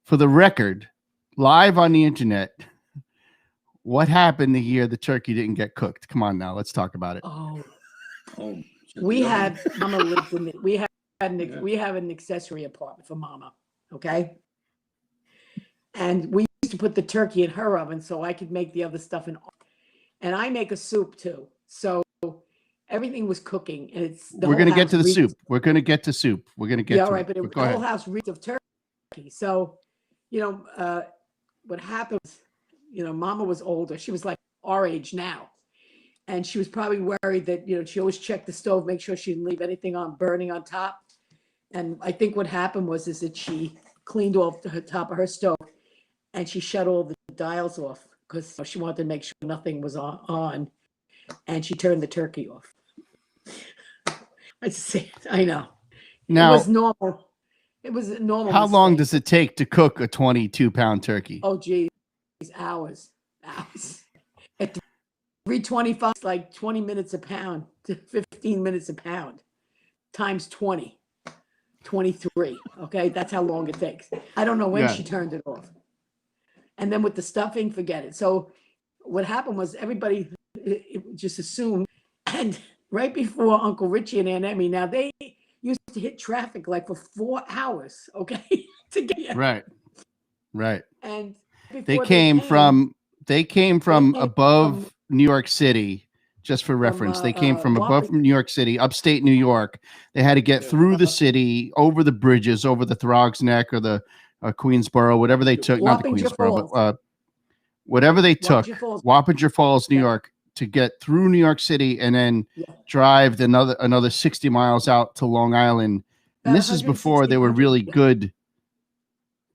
E: for the record, live on the internet, what happened the year the turkey didn't get cooked? Come on now, let's talk about it.
D: Oh,
C: Oh,
D: we had Mama lived in it. We
C: Yeah.
D: we have an accessory apartment for Mama. Okay. And we used to put the turkey in her oven so I could make the other stuff in. And I make a soup too. So everything was cooking, and it's the
E: We're
D: whole
E: gonna get
D: house
E: to the
D: reeks-
E: soup. We're gonna get to soup. We're gonna get
D: Yeah,
E: to
D: all right,
E: it.
D: but
E: But go
D: the whole
E: ahead.
D: house reeked of turkey. So, you know, what happened was, you know, Mama was older. She was like our age now. And she was probably worried that, you know, she always checked the stove, make sure she didn't leave anything on burning on top. And I think what happened was is that she cleaned off the top of her stove and she shut all the dials off because she wanted to make sure nothing was on. And she turned the turkey off. I see. I know.
E: Now,
D: it was normal. It was a normal.
E: how long
D: mistake.
E: does it take to cook a 22-pound turkey?
D: Oh, geez, hours. At 325, it's like 20 minutes a pound to 15 minutes a pound times 20, 23. Okay, that's how long it takes. I don't know when
E: Yeah.
D: she turned it off. And then with the stuffing, forget it. So what happened was everybody just assumed, and right before Uncle Richie and Aunt Emmy, now they used to hit traffic like for 4 hours, okay, to get here.
E: Right. Right.
D: And
E: They
D: before
E: came from
D: came
E: above
D: from-
E: New York City, just for reference. They came from above
D: Wapping-
E: New York City, upstate New York. They had to get through the city, over the bridges, over the Throgs Neck or the Queensboro, whatever they took, not the
D: Wappinger
E: Queensboro,
D: Falls.
E: but whatever they took,
D: Wappinger Falls.
E: Wappinger Falls, New
D: Yeah.
E: York, to get through New York City and then
D: Yeah.
E: drive another 60 miles out to Long Island. And
D: About
E: this is before they were
D: 160,
E: really
D: 100.
E: good.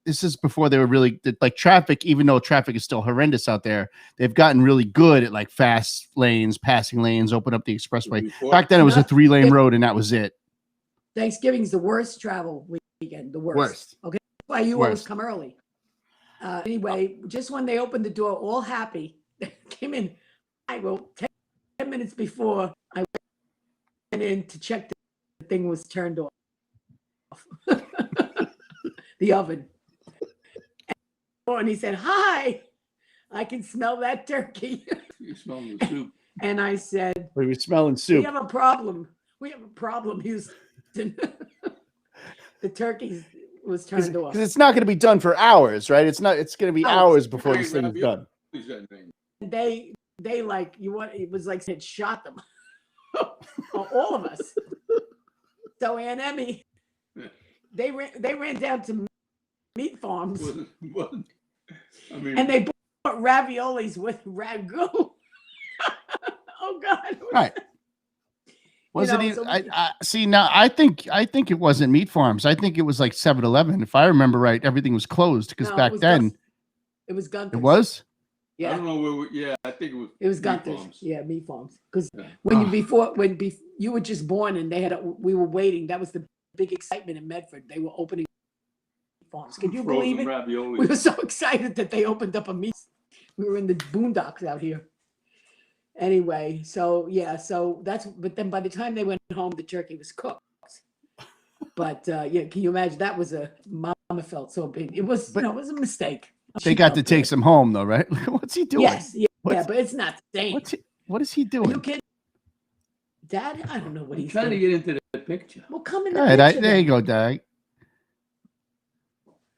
E: This is before they were really like traffic, even though traffic is still horrendous out there, they've gotten really good at like fast lanes, passing lanes, open up the expressway.
C: Before-
E: Back then it was a
D: Not-
E: 3-lane road and that was it.
D: Thanksgiving's the worst travel weekend, the worst.
E: Worst.
D: Okay, that's why you always
E: Worst.
D: come early. Anyway, just when they opened the door, all happy, came in. I will 10 minutes before I went in to check the thing was turned off. The oven. And he said, "Hi, I can smell that turkey."
C: You smell the soup.
E: Oh,
D: And I said,
E: We were smelling
D: "We
E: soup.
D: have a problem. We have a problem, Houston." The turkey was turned off.
E: Because it's not going to be done for hours, right? It's going to be
D: Oh,
E: hours before
C: Hey,
E: this thing is
C: ravioli.
E: done.
C: Who's that thing?
D: They like you want it was like it shot them. All of us. So Aunt Emmy, they ran down to meat farms
C: Wasn't- I mean,
D: and they bought raviolis with ragu. Oh God.
E: Right. Was
D: know,
E: it even,
D: so
E: I see now I think it wasn't meat farms. I think it was like 7-Eleven. If I remember right, everything was closed because
D: No,
E: back then
D: it was Gunther's.
E: it was.
C: I
D: Yeah.
C: don't know where yeah, I think it was.
D: It was
C: meat
D: Gunther's.
C: farms.
D: Yeah, meat farms. Because
C: Yeah.
D: when
E: Ah.
D: you were just born and they we were waiting. That was the big excitement in Medford. They were opening meat farms. Can you believe
C: Frozen
D: it?
C: ravioli.
D: We were so excited that they opened up a meat. We were in the boondocks out here. Anyway, so yeah, but then by the time they went home, the turkey was cooked. But yeah, can you imagine that was Mama felt so big. It was, it was a mistake.
E: They
D: She
E: got
D: felt
E: to take
D: good.
E: some home though, right? What's he doing?
D: Yes, yeah,
E: What's-
D: but it's not the same.
E: What is he
D: Are you
E: doing?
D: kidding? Dad, I don't know what
C: I'm
D: he's
C: trying to
D: doing.
C: get into the picture.
D: Well, come in the
E: All right,
D: picture.
E: there you
D: then.
E: go, Dag.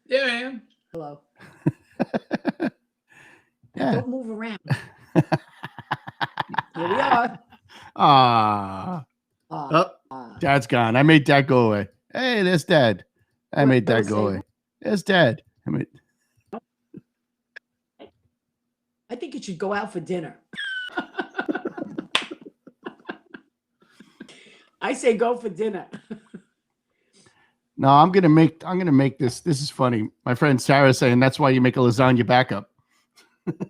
C: There I am.
D: Hello.
E: Yeah.
D: Don't move around. Here we are.
E: Ah,
D: Ah,
E: oh, Dad's gone. I made Dad go away. Hey, there's Dad. I made Dad go away. There's Dad.
D: I think you should go out for dinner. I say go for dinner.
E: No, I'm gonna make this. This is funny. My friend Sarah saying that's why you make a lasagna backup.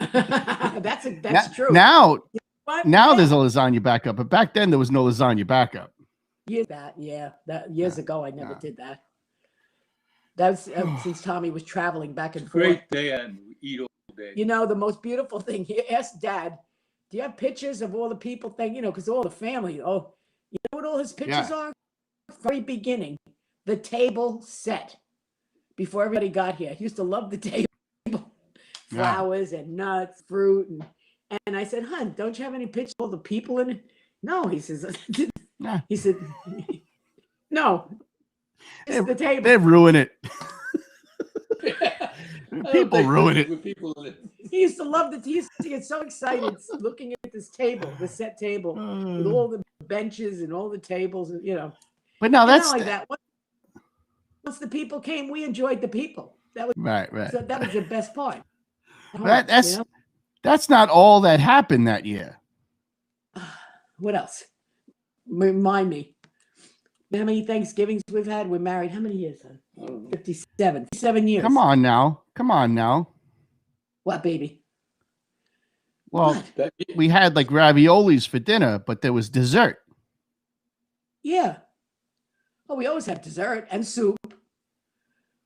D: That's true.
E: Now
D: What?
E: Now
D: Yeah.
E: there's a lasagna backup, but back then there was no lasagna backup.
D: Years ago, I never
E: Yeah.
D: did that. That's since Tommy was traveling back and forth.
C: Great day and we eat all day.
D: You know, the most beautiful thing, he asked Dad, do you have pictures of all the people thing, because all the family, you know what all his pictures are? Very beginning, the table set. before everybody got here. He used to love the table, flowers and nuts, fruit, and I said, "Hun, don't you have any pictures of all the people in it?" No, he says.
E: Yeah.
D: He said, "No, it's the table."
E: They ruin it.
C: I
E: People
C: don't take
E: ruin
C: pictures
E: it.
C: with people in it.
D: He used to love he used to get so excited looking at this table, the set table, with all the benches and all the tables, and
E: But now
D: And
E: that's
D: not like that. Once the people came, we enjoyed the people. That was
E: right.
D: so that was the best part.
E: That's not all that happened that year.
D: What else? Remind me. How many Thanksgivings we've had? We're married. How many years? 57. 7 years.
E: Come on now.
D: What, baby?
E: Well,
D: What?
E: we had like raviolis for dinner, but there was dessert.
D: Yeah. Oh, we always have dessert and soup.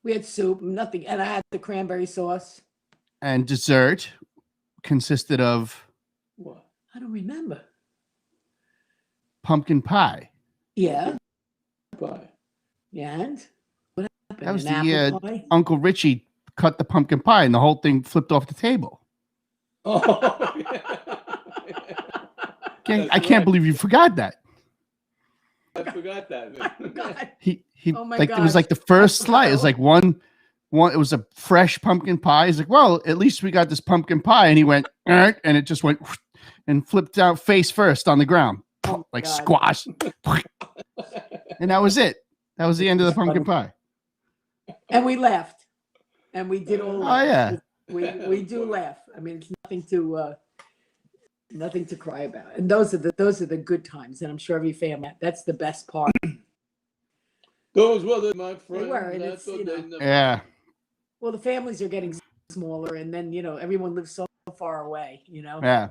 D: We had soup, nothing, and I had the cranberry sauce.
E: And dessert consisted of
D: What? I don't remember.
E: pumpkin pie.
D: Yeah.
C: Bye.
D: Yeah, and what happened?
E: That was
D: An
E: the
D: apple
E: year
D: pie?
E: Uncle Richie cut the pumpkin pie and the whole thing flipped off the table.
C: Oh,
E: I can't believe you forgot that.
C: I forgot that.
D: God.
E: He
D: Oh my
E: like it was
D: gosh.
E: like the first slice. It was like one. It was a fresh pumpkin pie. He's like, well, at least we got this pumpkin pie, and he went, and it just went and flipped out face first on the ground,
D: Oh my
E: like
D: God.
E: squash, and that was it. That was the end of the pumpkin pie.
D: And we laughed, and we did all.
E: Oh
D: laugh.
E: yeah,
D: we do laugh. I mean, it's nothing to cry about. And those are the good times. And I'm sure every family, that's the best part.
C: Those were my friends.
D: They were, and
C: That's
D: it's,
C: what they never-
E: yeah.
D: Well, the families are getting smaller, and then everyone lives so far away.
E: Yeah.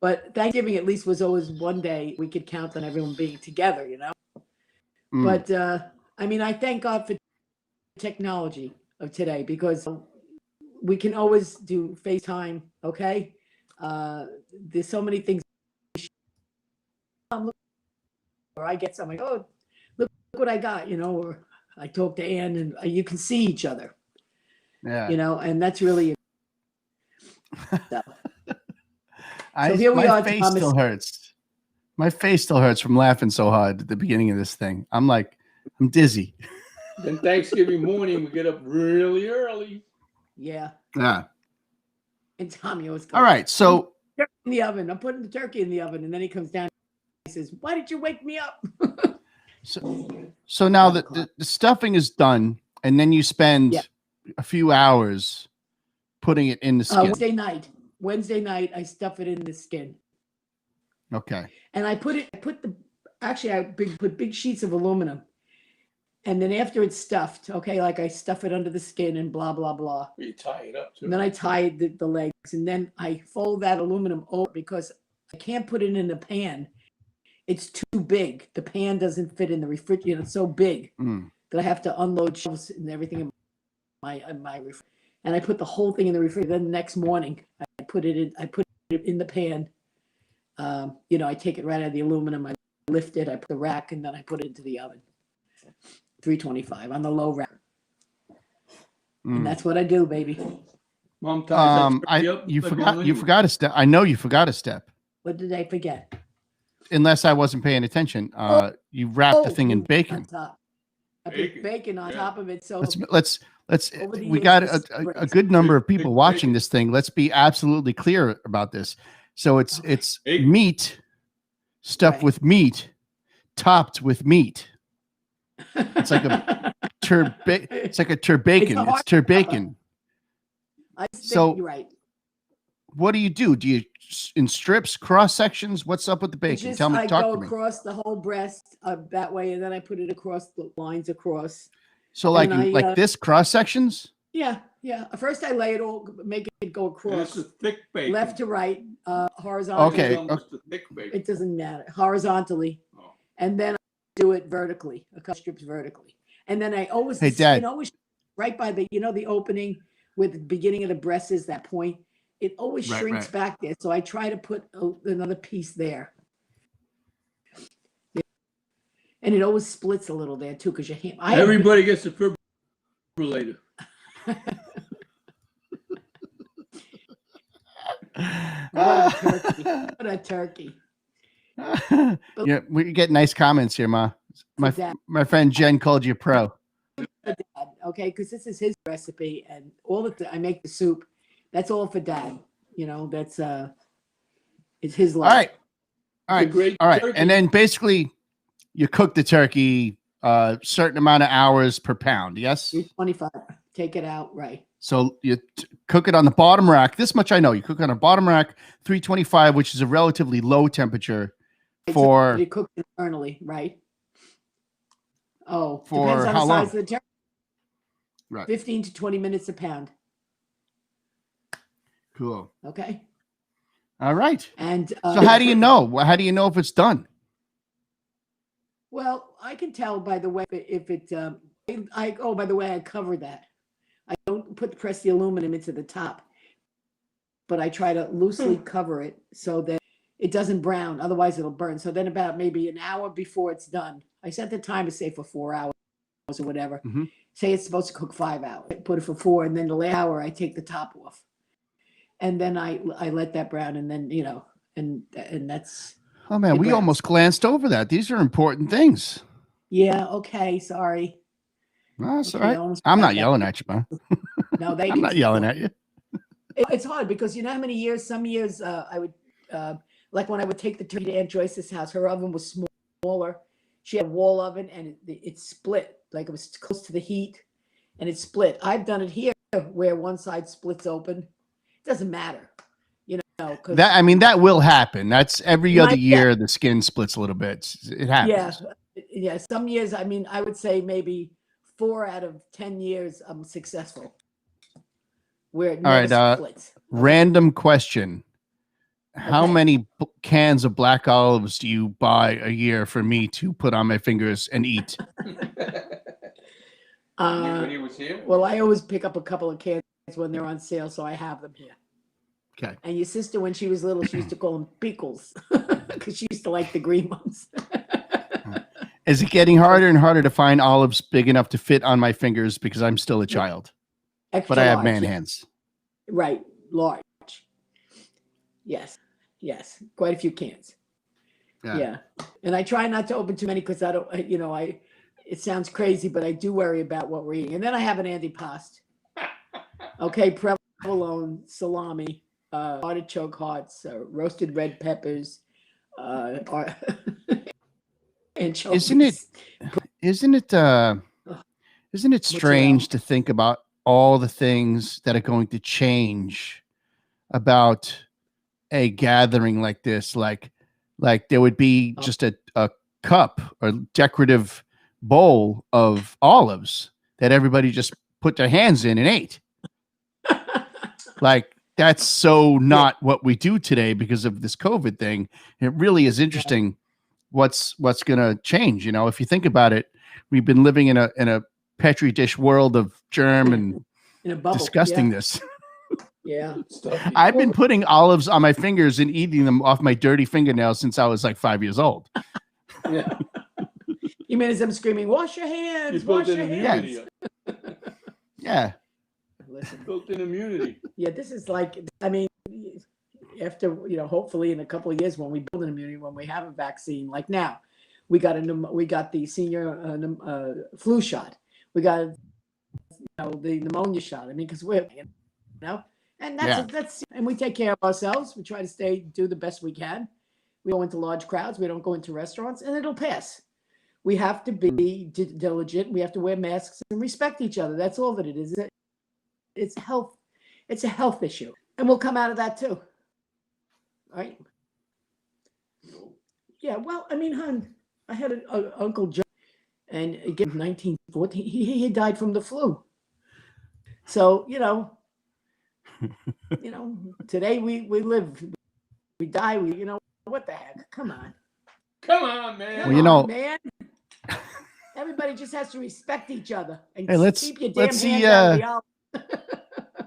D: But Thanksgiving at least was always one day we could count on everyone being together.
E: Mm.
D: But I mean, I thank God for technology of today, because we can always do FaceTime. Okay, there's so many things. Or I get something. Oh, look what I got. Or I talk to Ann, and you can see each other.
E: Yeah.
D: And that's really. So.
E: So
D: here we
E: my
D: are,
E: face
D: Thomas.
E: still hurts. My face still hurts from laughing so hard at the beginning of this thing. I'm dizzy.
C: Then Thanksgiving morning, we get up really early.
D: Yeah.
E: Yeah.
D: And Tommy always goes,
E: All right. So
D: turkey in the oven. I'm putting the turkey in the oven, and then he comes down. He says, "Why did you wake me up?"
E: so now the stuffing is done, and then you spend a few hours putting it in the skin.
D: Wednesday night, I stuff it in the skin.
E: Okay.
D: And I put big sheets of aluminum. And then after it's stuffed, okay, like I stuff it under the skin and blah, blah, blah.
C: You tie it up too.
D: And then I tie the legs, and then I fold that aluminum over, because I can't put it in a pan. It's too big. The pan doesn't fit in the refrigerator. It's so big that I have to unload shelves and everything in my refrigerator. And I put the whole thing in the refrigerator. Then the next morning, I put it in the pan. I take it right out of the aluminum. I lift it. I put the rack, and then I put it into the oven. 325 on the low rack. And that's what I do, baby.
C: Mom ties
E: you forgot a step. I know you forgot a step.
D: What did I forget?
E: Unless I wasn't paying attention. You wrapped the thing in bacon.
D: On top. I put bacon on top of it. So
E: let's
D: over the
E: we
D: years,
E: got
D: this
E: a good number of people watching this thing. Let's be absolutely clear about this. So it's meat stuffed with meat, topped with meat. It's like a turbacon. It's turbacon. So
D: you're right.
E: What do you do? Do you in strips, cross sections? What's up with the bacon?
D: Talk to me. I go
E: to me.
D: across the whole breast that way, and then I put it across the lines across.
E: So like this cross sections?
D: Yeah. First I lay it all, make it go across.
C: It's a thick bacon.
D: Left to right, horizontally.
E: Okay.
D: It doesn't matter. Horizontally.
C: Oh.
D: And then I do it vertically, a couple strips vertically. And then I always,
E: Hey, Dad.
D: always right by the, the opening where the beginning of the breast is, that point. It always shrinks back there. So I try to put another piece there. Yeah. And it always splits a little there too, because your hand.
C: Everybody gets a later.
D: What a turkey. What a turkey.
E: Yeah, we get nice comments here, Ma.
D: For Dad.
E: My friend Jen called you a pro.
D: For Dad, okay, because this is his recipe, and I make the soup. That's all for Dad. You know, that's it's his life.
E: All right. All
C: It's a
E: right.
C: great
E: All right.
C: turkey.
E: And then basically you cook the turkey a certain amount of hours per pound. Yes.
D: 25. Take it out, right?
E: So you cook it on the bottom rack. This much I know. You cook it on a bottom rack, 325, which is a relatively low temperature for
D: you cook internally, right? Oh,
E: For
D: depends on
E: how
D: the
E: long?
D: size of the turkey.
E: Right.
D: 15 to 20 minutes a pound.
E: Cool.
D: Okay.
E: All right.
D: And
E: So how do you know? How do you know if it's done?
D: well, I can tell by the way if it. Oh, by the way, I cover that. I don't press the aluminum into the top, but I try to loosely cover it so that it doesn't brown. Otherwise, it'll burn. So then, about maybe an hour before it's done, I set the timer, say for 4 hours or whatever.
E: Mhm.
D: Say it's supposed to cook 5 hours. I put it for 4, and then the last hour I take the top off, and then I let that brown, and then and that's.
E: Oh man,
D: It
E: we
D: browns.
E: almost glanced over that. These are important things.
D: Yeah. Okay. Sorry.
E: No, that's
D: Okay,
E: all right.
D: almost
E: I'm
D: forgot
E: not
D: that.
E: yelling at you, man.
D: No, they.
E: I'm not yelling at you.
D: It's hard because you know how many years. Some years I would like when I would take the turkey to Aunt Joyce's house. Her oven was smaller. She had a wall oven, and it split. Like it was close to the heat, and it split. I've done it here where one side splits open. It doesn't matter, because
E: That I mean, that will happen. That's every
D: You
E: other
D: might-
E: year the skin splits a little bit. It happens.
D: yeah. Some years, I mean, I would say maybe 4 out of 10 years I'm successful. Where it
E: All
D: never
E: right,
D: splits.
E: Random question. How
D: Okay.
E: many cans of black olives do you buy a year for me to put on my fingers and eat?
C: When he was here?
D: Well, I always pick up a couple of cans when they're on sale, so I have them here.
E: Okay.
D: And your sister, when she was little, she used to call them pickles because she used to like the green ones.
E: Is it getting harder and harder to find olives big enough to fit on my fingers because I'm still a child,
D: Extra
E: but I have
D: large,
E: man
D: yeah.
E: hands?
D: Right, large. Yes, quite a few cans. Yeah. And I try not to open too many because I don't, it sounds crazy, but I do worry about what we're eating. And then I have an antipasto. Okay, provolone, salami, artichoke hearts, roasted red peppers, anchovies.
E: Isn't it strange to think about all the things that are going to change about a gathering like this? Like there would be just a cup or decorative bowl of olives that everybody just put their hands in and ate. Like that's so not what we do today because of this COVID thing. It really is interesting what's going to change. If you think about it, we've been living in a petri dish world of germ and
D: In a bubble.
E: disgustingness.
D: Yeah.
E: I've been putting olives on my fingers and eating them off my dirty fingernails since I was like 5 years old.
C: Yeah.
D: You mean as I'm screaming, wash your hands, wash your hands.
E: Yeah.
D: Listen,
C: Built-in immunity.
D: yeah, this is like, I mean, after, hopefully in a couple of years when we build an immunity, when we have a vaccine, like now, we got the senior flu shot. We got, the pneumonia shot. I mean, because we're, and that's, and we take care of ourselves. We try to do the best we can. We go into large crowds. We don't go into restaurants, and it'll pass. We have to be diligent. We have to wear masks and respect each other. That's all that it is. It's health. It's a health issue, and we'll come out of that too. Right? Yeah. Well, I mean, hon, I had an Uncle Joe, and again, 1914, he died from the flu. So today we live, we die. What the heck? Come on.
C: Come on, man.
D: Come on, man. Everybody just has to respect each other and
E: Hey,
D: keep your damn hands out of the olive.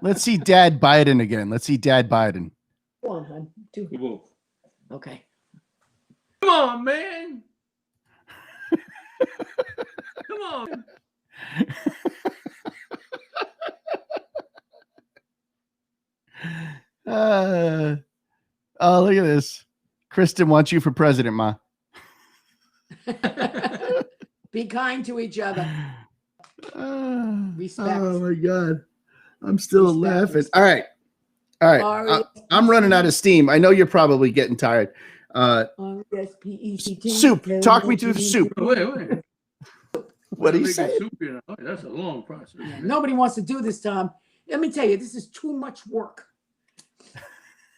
E: Let's see Dad Biden again. Let's see Dad Biden.
D: Go on, hon.
C: Whoa.
D: Okay.
C: Come on, man. Come on.
E: Oh, look at this. Kristen wants you for president, Ma.
D: Be kind to each other. Respect.
E: Oh my God. I'm still
D: Respect,
E: laughing.
D: respect.
E: All right. All right. I'm running out of steam. I know you're probably getting tired.
D: R-E-S-P-E-C-T.
E: Soup. Talk me through the soup.
C: Wait.
E: What do you
C: Making
E: say?
C: soup, you know? That's a long process.
D: Yeah,
C: man.
D: nobody wants to do this, Tom. Let me tell you, this is too much work.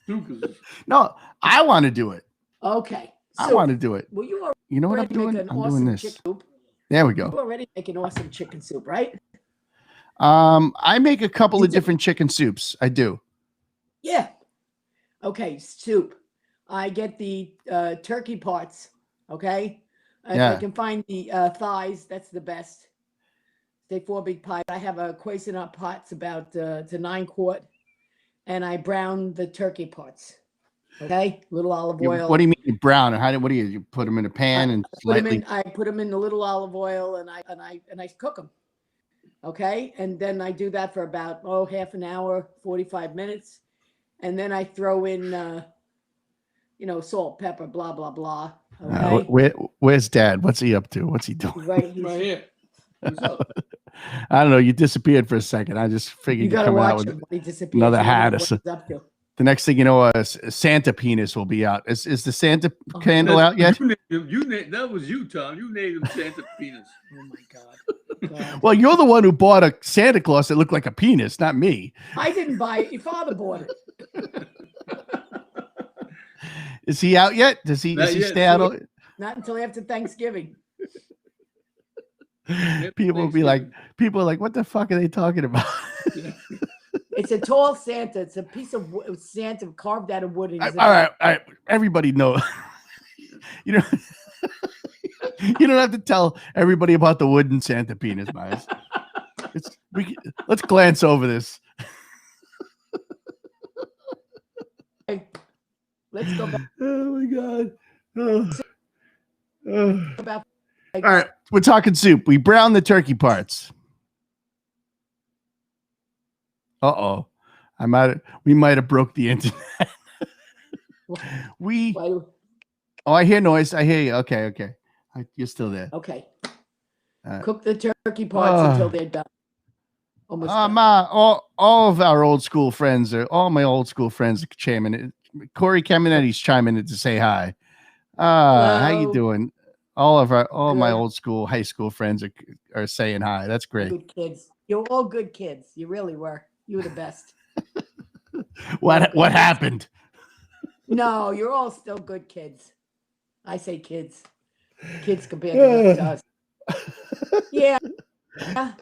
C: Soup is
E: No, I want to do it.
D: Okay.
E: I want to do it.
D: Well, you
E: You know what I'm
D: already make
E: doing?
D: an
E: I'm
D: awesome
E: doing this.
D: chicken soup.
E: There we
D: You
E: go.
D: already make an awesome chicken soup, right?
E: I make a couple
D: You
E: of
D: do?
E: different chicken soups. I do.
D: Yeah. Okay, soup. I get the turkey parts. Okay. If I
E: Yeah.
D: can find the thighs, that's the best. Take 4 big pies. I have a Cuisinart pots about to 9 quart, and I brown the turkey parts. Okay, little olive oil.
E: What do you mean you brown? What do you put them in a pan and slightly?
D: I put them in the little olive oil, and I cook them. Okay, and then I do that for about half an hour, 45 minutes, and then I throw in salt, pepper, blah blah blah. Okay,
E: Where's Dad? What's he up to? What's he doing?
D: right.
C: right here. What's up?
E: I don't know. You disappeared for a second. I just figured
D: You
E: you'd
D: got to
E: come out
D: watch
E: with
D: him when he disappears.
E: another
D: You never
E: hat
D: know
E: or
D: what
E: so.
D: he's up to.
E: The next thing you know, a Santa penis will be out. Is the Santa candle out yet?
C: You named, that was you, Tom. You named him Santa Penis.
D: Oh my God.
E: Well, you're the one who bought a Santa Claus that looked like a penis, not me.
D: I didn't buy it. Your father bought it.
E: Is he out yet? Does he
C: Not yet.
E: stay out?
D: Not until after Thanksgiving.
E: People are like, what the fuck are they talking about?
D: It's a tall Santa. It's a piece of Santa carved out of wood.
E: All right. Everybody knows. You know, you don't have to tell everybody about the wooden Santa penis, Myers. Let's glance over this.
D: Let's go back.
E: Oh my God.
D: About
E: All right, we're talking soup. We brown the turkey parts. Uh-oh. We might have broke the internet. I hear noise. I hear you. Okay. You're still there.
D: Okay.
E: Right.
D: Cook the turkey parts until they're done. Almost done.
E: Ma, all of our old school friends all my old school friends are chiming in. Corey Caminetti's chiming in to say hi. How you
D: Hello.
E: doing? All my
D: Good.
E: old school, high school friends are saying hi. That's great.
D: Good kids. You're all good kids. You really were. You were the best.
E: What happened?
D: No, you're all still good kids. I say kids. Kids compared to us. Yeah.
E: All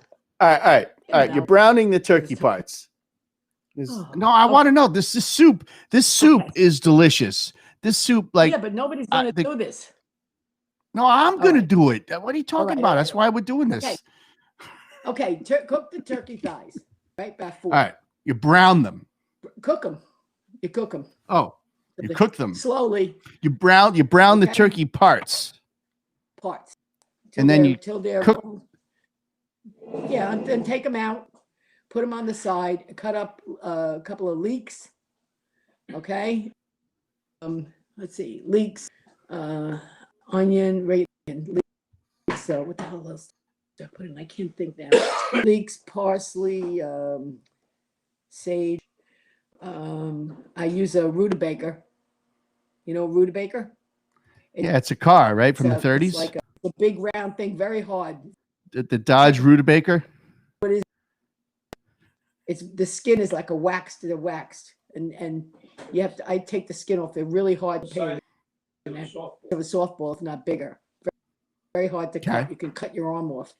E: right. You're browning the turkey parts. I want to know. This soup. This soup is delicious. This soup,
D: yeah, but nobody's gonna do this.
E: No, I'm gonna
D: right.
E: do it. What are you talking about?
D: all
E: That's why we're doing this.
D: Okay. Cook the turkey thighs. Right back forward.
E: All right. You brown them.
D: Cook them. You cook them.
E: Oh, you cook them
D: slowly.
E: You brown the turkey parts.
D: And
E: then you
D: till they're
E: cook.
D: Yeah, and then take them out, put them on the side, cut up a couple of leeks. Okay. Let's see, leeks, onion, leeks. So what the hell else did I put in? I can't think now. Leeks, parsley, sage. I use a rutabaga. You know rutabaga?
E: Yeah, it's a car, right? From the 30s.
D: It's like a big round thing, very hard.
E: The Dodge Rutabaga.
D: What is? It's the skin is like a waxed. They're waxed, and you have to. I take the skin off. They're really hard to peel. Have a softball, if not bigger. Very hard to cut. You can cut your arm off.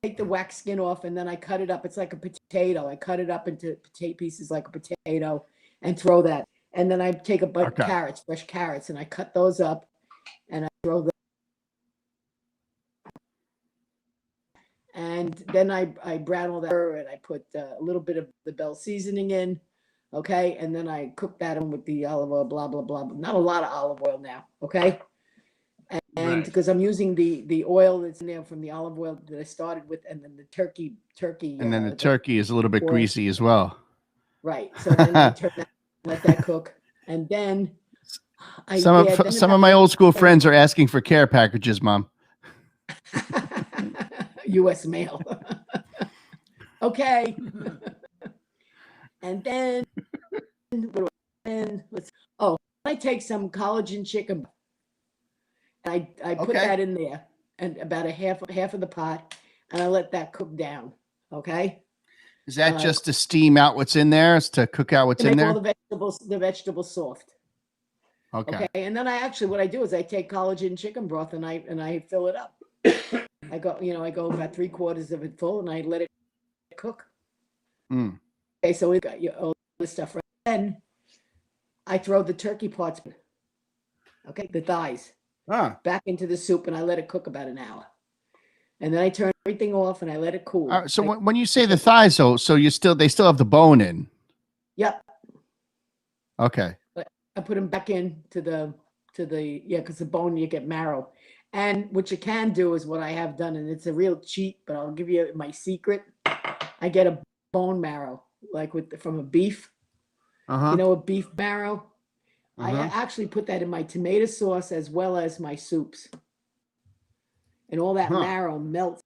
D: Take the wax skin off, and then I cut it up. It's like a potato. I cut it up into pieces like a potato, and throw that. And then I take a bunch of carrots, fresh carrots, and I cut those up, and I throw them. And then I brown all that, and I put a little bit of the Bell seasoning in, okay? And then I cook that in with the olive oil, blah, blah, blah. Not a lot of olive oil now, okay? And because I'm using the oil that's in there from the olive oil that I started with, and then the turkey.
E: And then the turkey is a little bit greasy as well.
D: Right. So then I turn that, let that cook. And then
E: Some of my old school friends are asking for care packages, Mom.
D: U.S. mail. Okay. And then I take some collagen chicken. I put
E: Okay.
D: that in there, and about a half of the pot, and I let that cook down. Okay.
E: Is that just to steam out what's in there? Is to cook out what's
D: To
E: in
D: make all
E: there?
D: the vegetables soft.
E: Okay.
D: Okay. And then what I do is I take collagen chicken broth and I fill it up. I go about 3/4 of it full and I let it cook.
E: Mm.
D: Okay, so we got all this stuff right. Then I throw the turkey parts, okay, the thighs, back into the soup and I let it cook about an hour. And then I turn everything off and I let it cool.
E: So when you say the thighs, so they still have the bone in.
D: Yep.
E: Okay.
D: I put them back into because the bone you get marrow. And what you can do is what I have done, and it's a real cheat, but I'll give you my secret. I get a bone marrow, like from a beef.
E: Uh-huh.
D: You know, a beef marrow. I
E: Uh-huh.
D: actually put that in my tomato sauce as well as my soups. And all that marrow melts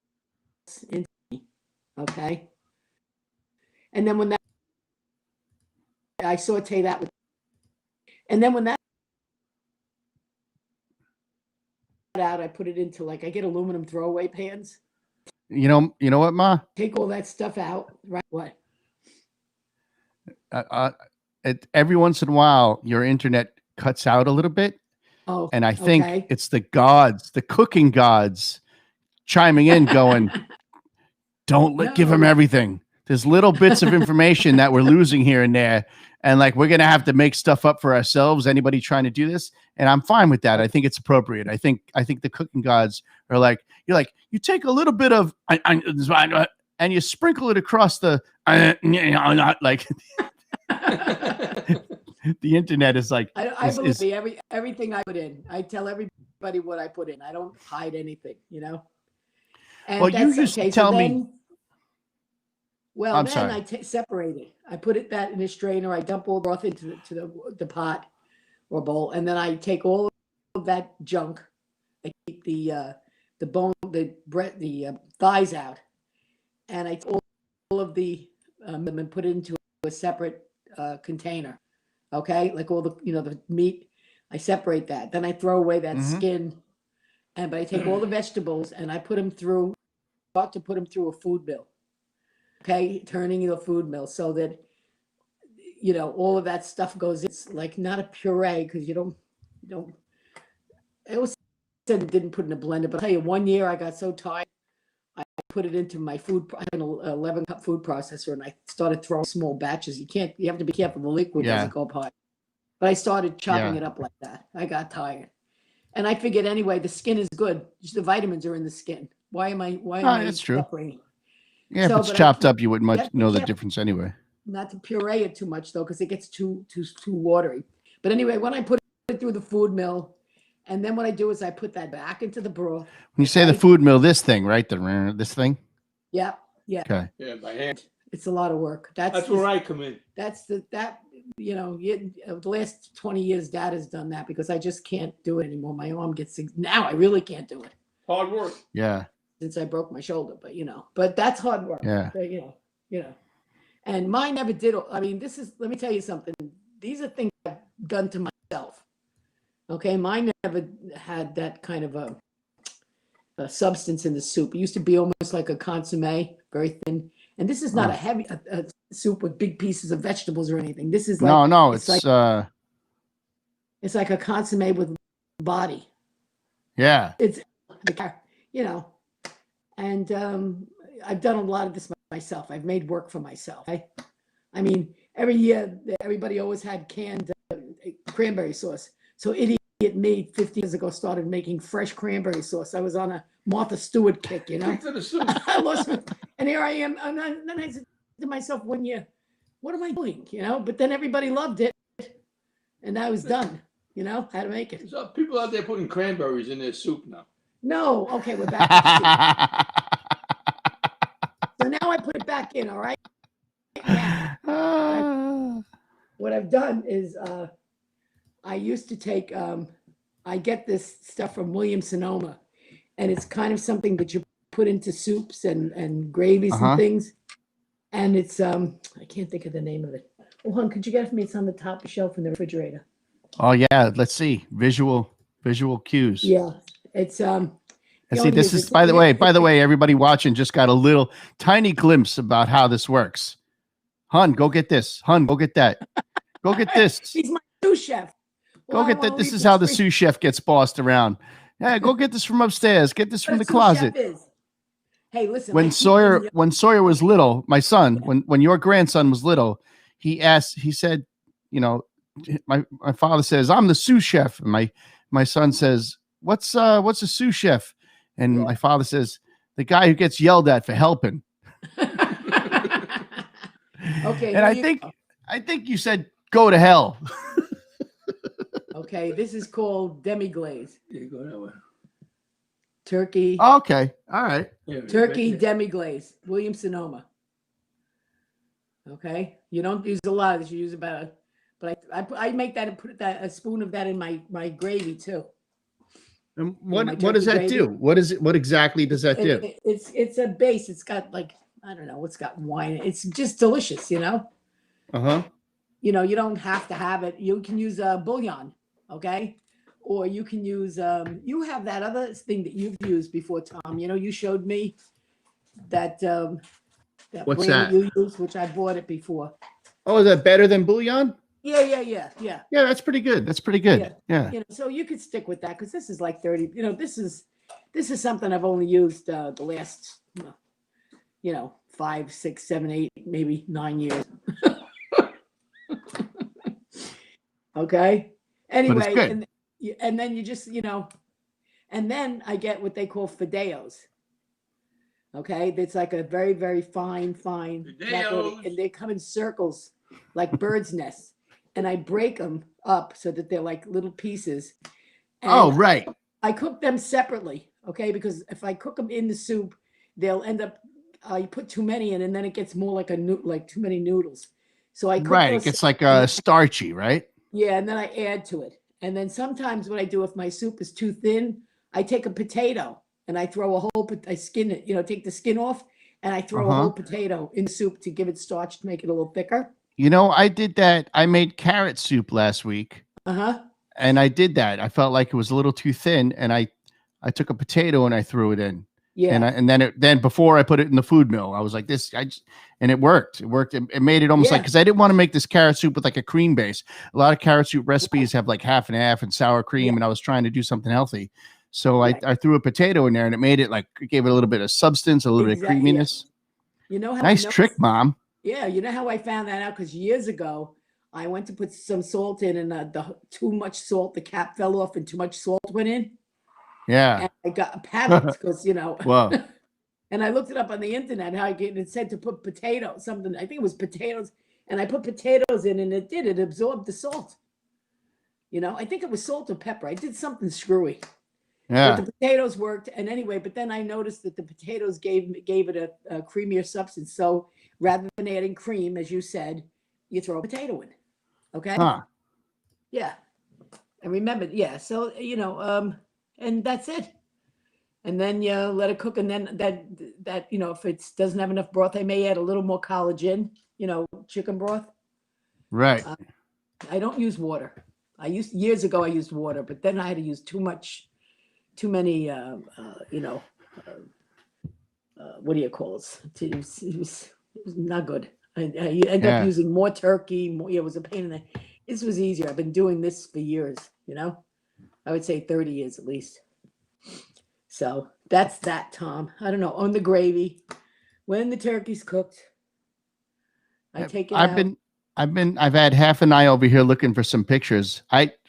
D: into me. Okay. And then when I saute that and then when that out, I put it into I get aluminum throwaway pans.
E: You know what, Ma?
D: Take all that stuff out, right? What?
E: Every once in a while, your internet cuts out a little bit,
D: Oh,
E: and I think
D: okay.
E: it's the gods, the cooking gods, chiming in, going, "Don't give them everything." There's little bits of information that we're losing here and there, and we're gonna have to make stuff up for ourselves. Anybody trying to do this, and I'm fine with that. I think it's appropriate. I think the cooking gods are you take a little bit of and you sprinkle it across the the internet is
D: I believe everything I put in. I tell everybody what I put in. I don't hide anything, And
E: well, you used to tell me.
D: Well,
E: I'm
D: then
E: sorry.
D: I separate it. I put that in a strainer. I dump all the broth into the pot or bowl, and then I take all of that junk. I keep the bone, the thighs out, and I take all of the and put it into a separate container. Okay, like all the the meat, I separate that. Then I throw away that skin, but I take all the vegetables and I put them through. Start to put them through a food mill. Okay, turning the food mill so that all of that stuff goes. It's not a puree because you don't. I always said it didn't put in a blender, but I'll tell you, one year I got so tired, I put it into my food. I have an 11-cup food processor, and I started throwing small batches. You have to be careful the liquid doesn't go apart. But I started chopping it up like that. I got tired, and I figured anyway, the skin is good. The vitamins are in the skin. Why am I
E: That's true.
D: separating?
E: Yeah, if it's chopped up, you wouldn't much know the difference anyway.
D: Not to puree it too much though, because it gets too watery. But anyway, when I put it through the food mill, and then what I do is I put that back into the broth.
E: When you say the food mill, this thing, right? This thing?
D: Yeah.
E: Okay.
C: Yeah, by hand.
D: It's a lot of work.
C: That's where I come in.
D: That's the last 20 years Dad has done that because I just can't do it anymore. My arm gets now I really can't do it.
C: Hard work.
E: Yeah.
D: Since I broke my shoulder, but that's hard work.
E: Yeah.
D: And mine never did. I mean, let me tell you something. These are things I've done to myself. Okay. Mine never had that kind of a substance in the soup. It used to be almost like a consomme, very thin. And this is not a heavy a soup with big pieces of vegetables or anything. This is
E: it's
D: like a consomme with body.
E: Yeah.
D: It's and I've done a lot of this myself. I've made work for myself. I mean, every year everybody always had canned cranberry sauce. So idiot me 50 years ago started making fresh cranberry sauce. I was on a Martha Stewart kick, I lost my, and here I am. And then I said to myself one year, what am I doing? But then everybody loved it, and I was done. How to make it.
C: So people out there putting cranberries in their soup now.
D: No, okay, we're back to soup. So now I put it back in. All right. Now, what I've done is I used to take, I get this stuff from Williams-Sonoma, and it's kind of something that you put into soups and gravies and
E: Uh-huh.
D: things. And it's, I can't think of the name of it. Oh, hon, could you get it for me? It's on the top shelf in the refrigerator.
E: Oh yeah, let's see. Visual cues.
D: Yeah, it's,
E: And
D: the
E: see,
D: only
E: this is
D: it's-
E: by the way, everybody watching just got a little tiny glimpse about how this works. Hun, go get this. Hun, go get that. Go get this.
D: He's my sous chef.
E: Go
D: Well, I
E: get
D: wanna
E: that. This
D: leave
E: is
D: the
E: how the
D: tree-
E: sous chef gets bossed around. Yeah, go get this from upstairs. Get this from the
D: That's who chef
E: closet.
D: is. Hey, listen. I
E: When
D: keep
E: Sawyer
D: them-
E: when Sawyer was little, my son, when your grandson was little, he said, you know, my father says, I'm the sous chef. And my son says, what's a sous chef? And
D: Yeah.
E: my father says, the guy who gets yelled at for helping.
D: Okay.
E: And
D: here you go.
E: I think you said go to hell.
D: Okay, this is called demi-glaze.
C: Yeah, go that way.
D: Turkey.
E: Okay. All right.
C: Yeah,
D: Turkey
C: right there.
D: demi-glaze. Williams-Sonoma. Okay, you don't use a lot of this. You use about, but I make that and put that a spoon of that in my gravy too.
E: And
D: my
E: what does
D: turkey
E: that
D: gravy.
E: do? What is it? What exactly does that do?
D: It's a base. It's got like, I don't know. It's got wine. It's just delicious. You know.
E: Uh-huh.
D: You know, you don't have to have it. You can use a bouillon, okay? Or you can use, you have that other thing that you've used before, Tom. You know, you showed me that, that
E: What's
D: brand
E: that?
D: you use, which I bought it before.
E: Oh, is that better than bouillon?
D: Yeah.
E: Yeah, that's pretty good. That's pretty good. Yeah.
D: You know, so you could stick with that because this is like 30, you know, this is something I've only used the last, 5, 6, 7, 8, maybe 9 years. Okay. Anyway,
E: good.
D: and then you just, and then I get what they call fideos. Okay, it's like a very, very fine macaroni,
C: Fideos.
D: and they come in circles like birds' nests, and I break them up so that they're like little pieces. And
E: Oh, right.
D: I cook them separately, okay? Because if I cook them in the soup, they'll end up. You put too many in, and then it gets more like like too many noodles. So I cook
E: Right. It
D: those
E: gets like starchy, right?
D: yeah, and then I add to it. And then sometimes what I do if my soup is too thin, I take a potato and I throw a whole, I skin it, take the skin off, and I throw a whole potato in soup to give it starch to make it a little thicker.
E: You know, I did that. I made carrot soup last week,
D: Uh-huh.
E: and I did that. I felt like it was a little too thin, and I took a potato and I threw it in.
D: Yeah.
E: And then before I put it in the food mill, I was like and it worked. It worked. It made it almost like, because I didn't want to make this carrot soup with like a cream base. A lot of carrot soup recipes have like half and half and sour cream, and I was trying to do something healthy. So I threw a potato in there, and it made it like, it gave it a little bit of substance, a little bit of
D: Exactly, yeah.
E: creaminess.
D: You know how
E: Nice trick, Mom.
D: Yeah, you know how I found that out? Because years ago, I went to put some salt in, and the too much salt, the cap fell off, and too much salt went in.
E: Yeah.
D: And I got panicked because
E: Whoa.
D: And I looked it up on the internet how it said to put potatoes, something, I think it was potatoes, and I put potatoes in, and it absorbed the salt. I think it was salt or pepper. I did something screwy.
E: Yeah.
D: But the potatoes worked, and anyway, but then I noticed that the potatoes gave it a creamier substance. So rather than adding cream, as you said, you throw a potato in. Okay.
E: Huh.
D: Yeah. I remembered. Yeah. So, and that's it. And then you let it cook. And then that, if it doesn't have enough broth, I may add a little more collagen, chicken broth.
E: Right.
D: I don't use water. Years ago, I used water, but then I had to use too many, what do you call it? It was not good. I ended up using more turkey. It was a pain in the, this was easier. I've been doing this for years, I would say 30 years at least. So that's that, Tom. I don't know. On the gravy, when the turkey's cooked, I take it out.
E: I've had half an eye over here looking for some pictures.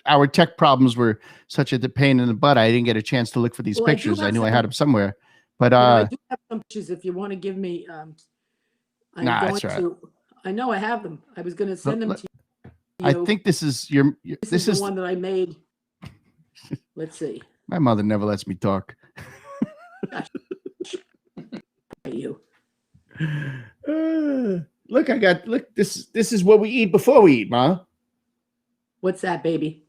E: Our tech problems were such a pain in the butt. I didn't get a chance to look for these
D: Well, I do
E: pictures. I
D: have
E: knew I
D: some-
E: had them somewhere, but
D: I do have some pictures if you want to give me. I'm
E: Nah,
D: going
E: that's all right.
D: to. I know I have them. I was going to send them
E: Let-
D: to you.
E: I think this is your.
D: This is the one that I made. Let's see.
E: My mother never lets me talk.
D: You.
E: Look, look. This is what we eat before we eat, Ma.
D: What's that, baby?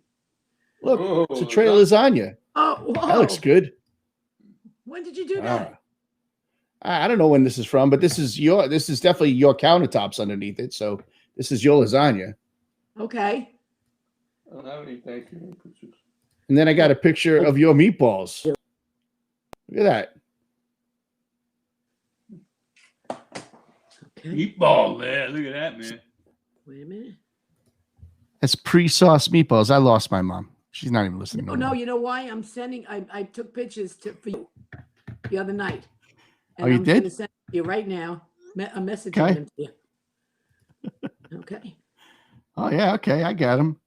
E: Look,
C: Oh,
E: it's a tray of lasagna.
D: Oh, whoa.
E: That looks good.
D: When did you do that?
E: I don't know when this is from, but this is definitely your countertops underneath it. So this is your lasagna.
D: Okay.
C: I don't have any Thanksgiving pictures.
E: And then I got a picture of your meatballs. Look at that.
D: Okay.
C: Meatball, man. Look at that, man.
D: Wait a minute.
E: That's pre-sauce meatballs. I lost my mom. She's not even listening.
D: No, you know why? I took pictures for you the other night.
E: Oh, you
D: I'm
E: did?
D: gonna send you right now. A message
E: Okay.
D: them to you. Okay.
E: Oh yeah, okay. I got him.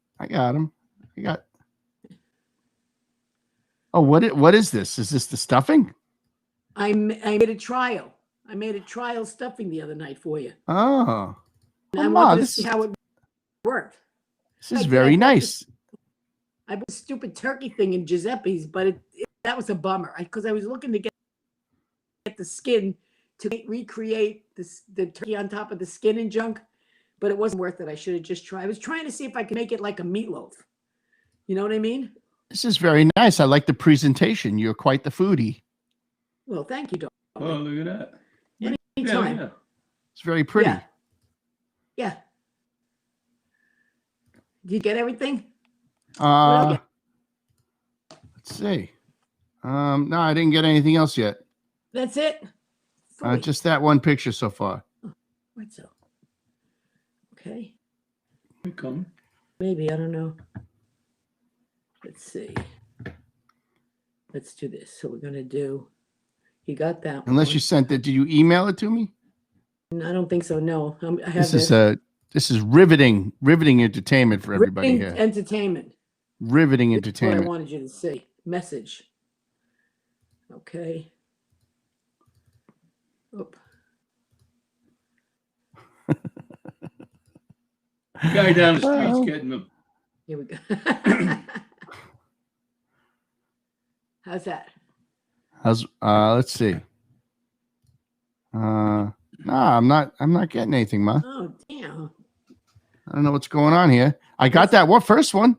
E: Oh, what is this? Is this the stuffing?
D: I made a trial. I made a trial stuffing the other night for you.
E: Oh.
D: And
E: Oh,
D: I
E: Ma,
D: wanted to
E: this
D: see
E: is
D: how it worked.
E: this is very nice.
D: I bought a stupid turkey thing in Giuseppe's, but that was a bummer because I was looking to get the skin to recreate the turkey on top of the skin and junk, but it wasn't worth it. I should have just tried. I was trying to see if I could make it like a meatloaf. You know what I mean?
E: This is very nice. I like the presentation. You're quite the foodie.
D: Well, thank you, Dog.
C: Oh, look at that.
D: Anytime.
C: Yeah.
E: It's very pretty.
D: Yeah. Yeah. Did you get everything?
E: Let's see. No, I didn't get anything else yet.
D: That's it? Fully.
E: Just that one picture so far.
D: Right, so. Okay.
C: We come.
D: Maybe, I don't know. Let's see. Let's do this. So we're going to do, you got that one.
E: Unless you sent it, did you email it to me?
D: I don't think so, no. I have
E: This is riveting entertainment for everybody
D: Riveting
E: here.
D: entertainment.
E: Riveting
D: That's what I
E: entertainment.
D: wanted you to see. Message. Okay. Oop.
C: Guy down the street's
E: Well.
C: getting them.
D: Here we go. How's that?
E: Let's see. No, I'm not getting anything, Ma.
D: Oh, damn.
E: I don't know what's going on here. I got that first one.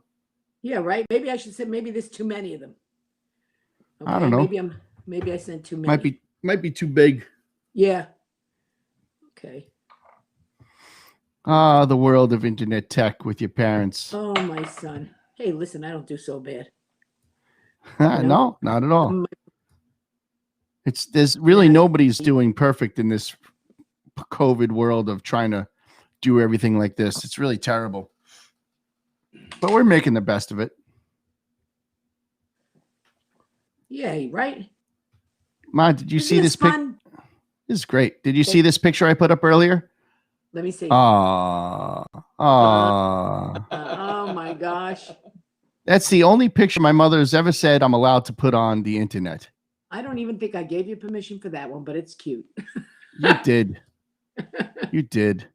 D: Yeah, right. Maybe I should say maybe there's too many of them. Okay,
E: I don't know.
D: Maybe I sent too many.
E: Might be too big.
D: Yeah. Okay.
E: Ah, the world of internet tech with your parents.
D: Oh, my son. Hey, listen, I don't do so bad.
E: No, not at all. There's really nobody's doing perfect in this COVID world of trying to do everything like this. It's really terrible. But we're making the best of it.
D: Yeah, right?
E: Ma, did you
D: Isn't
E: see this pic?
D: fun?
E: This is great. Did you see this picture I put up earlier?
D: Let me see.
E: Oh,
D: Oh, my gosh.
E: that's the only picture my mother has ever said I'm allowed to put on the internet.
D: I don't even think I gave you permission for that one, but it's cute.
E: You did. You did.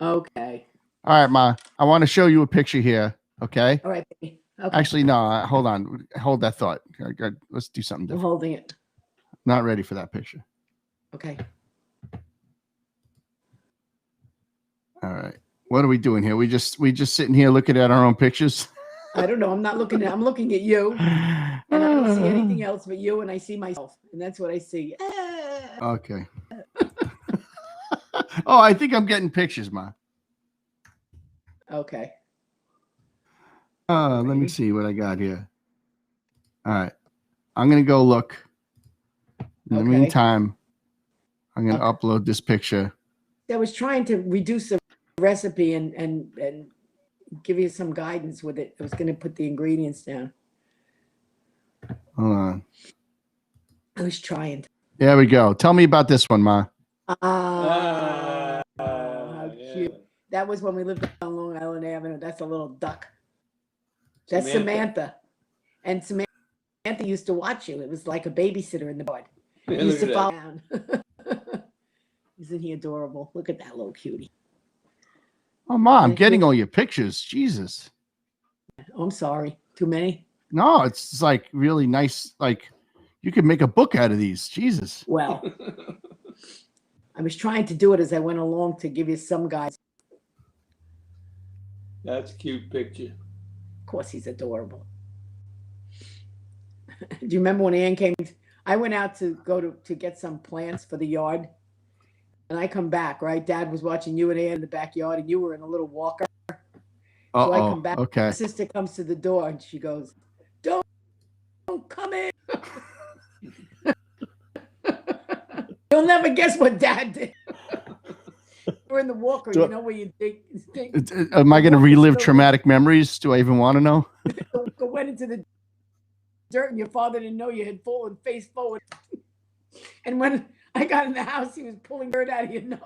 D: Okay.
E: All right, Ma. I want to show you a picture here. Okay.
D: All right, baby. Okay.
E: Actually, no. Hold on. Hold that thought. Let's do something
D: I'm
E: different.
D: holding it.
E: Not ready for that picture.
D: Okay.
E: All right. What are we doing here? We just sitting here looking at our own pictures.
D: I don't know. I'm not looking at. I'm looking at you, and I don't see anything else but you, and I see myself, and that's what I see.
E: Okay. Oh, I think I'm getting pictures, Ma.
D: Okay.
E: Let me see what I got here. All right. I'm going to go look. In the
D: Okay.
E: meantime, I'm going to upload this picture.
D: I was trying to reduce the recipe and give you some guidance with it. I was going to put the ingredients down.
E: Hold on.
D: I was trying.
E: There we go. Tell me about this one, Ma.
D: How
C: yeah.
D: cute. That was when we lived on Long Island Avenue. That's a little duck. That's Samantha. And Samantha used to watch you. It was like a babysitter in the bud.
C: Yeah,
D: He used
C: look
D: to
C: at
D: follow down. Isn't he adorable? Look at that little cutie.
E: Oh, Ma, I'm getting all your pictures. Jesus.
D: Oh, I'm sorry. Too many?
E: No, it's like really nice. Like you could make a book out of these. Jesus.
D: Well, I was trying to do it as I went along to give you some guys.
C: That's a cute picture.
D: Of course, he's adorable. Do you remember when Ann came? I went out to go to get some plants for the yard, and I come back, right? Dad was watching you and Ann in the backyard, and you were in a little walker. So I come back.
E: Okay.
D: My sister comes to the door, and she goes, "Don't come in." You'll never guess what Dad did. We're in the walker, you know, where you think
E: Am I going to relive traumatic memories? Do I even want to know?
D: went into the dirt, and your father didn't know you had fallen face forward. And when I got in the house, he was pulling dirt out of your nose.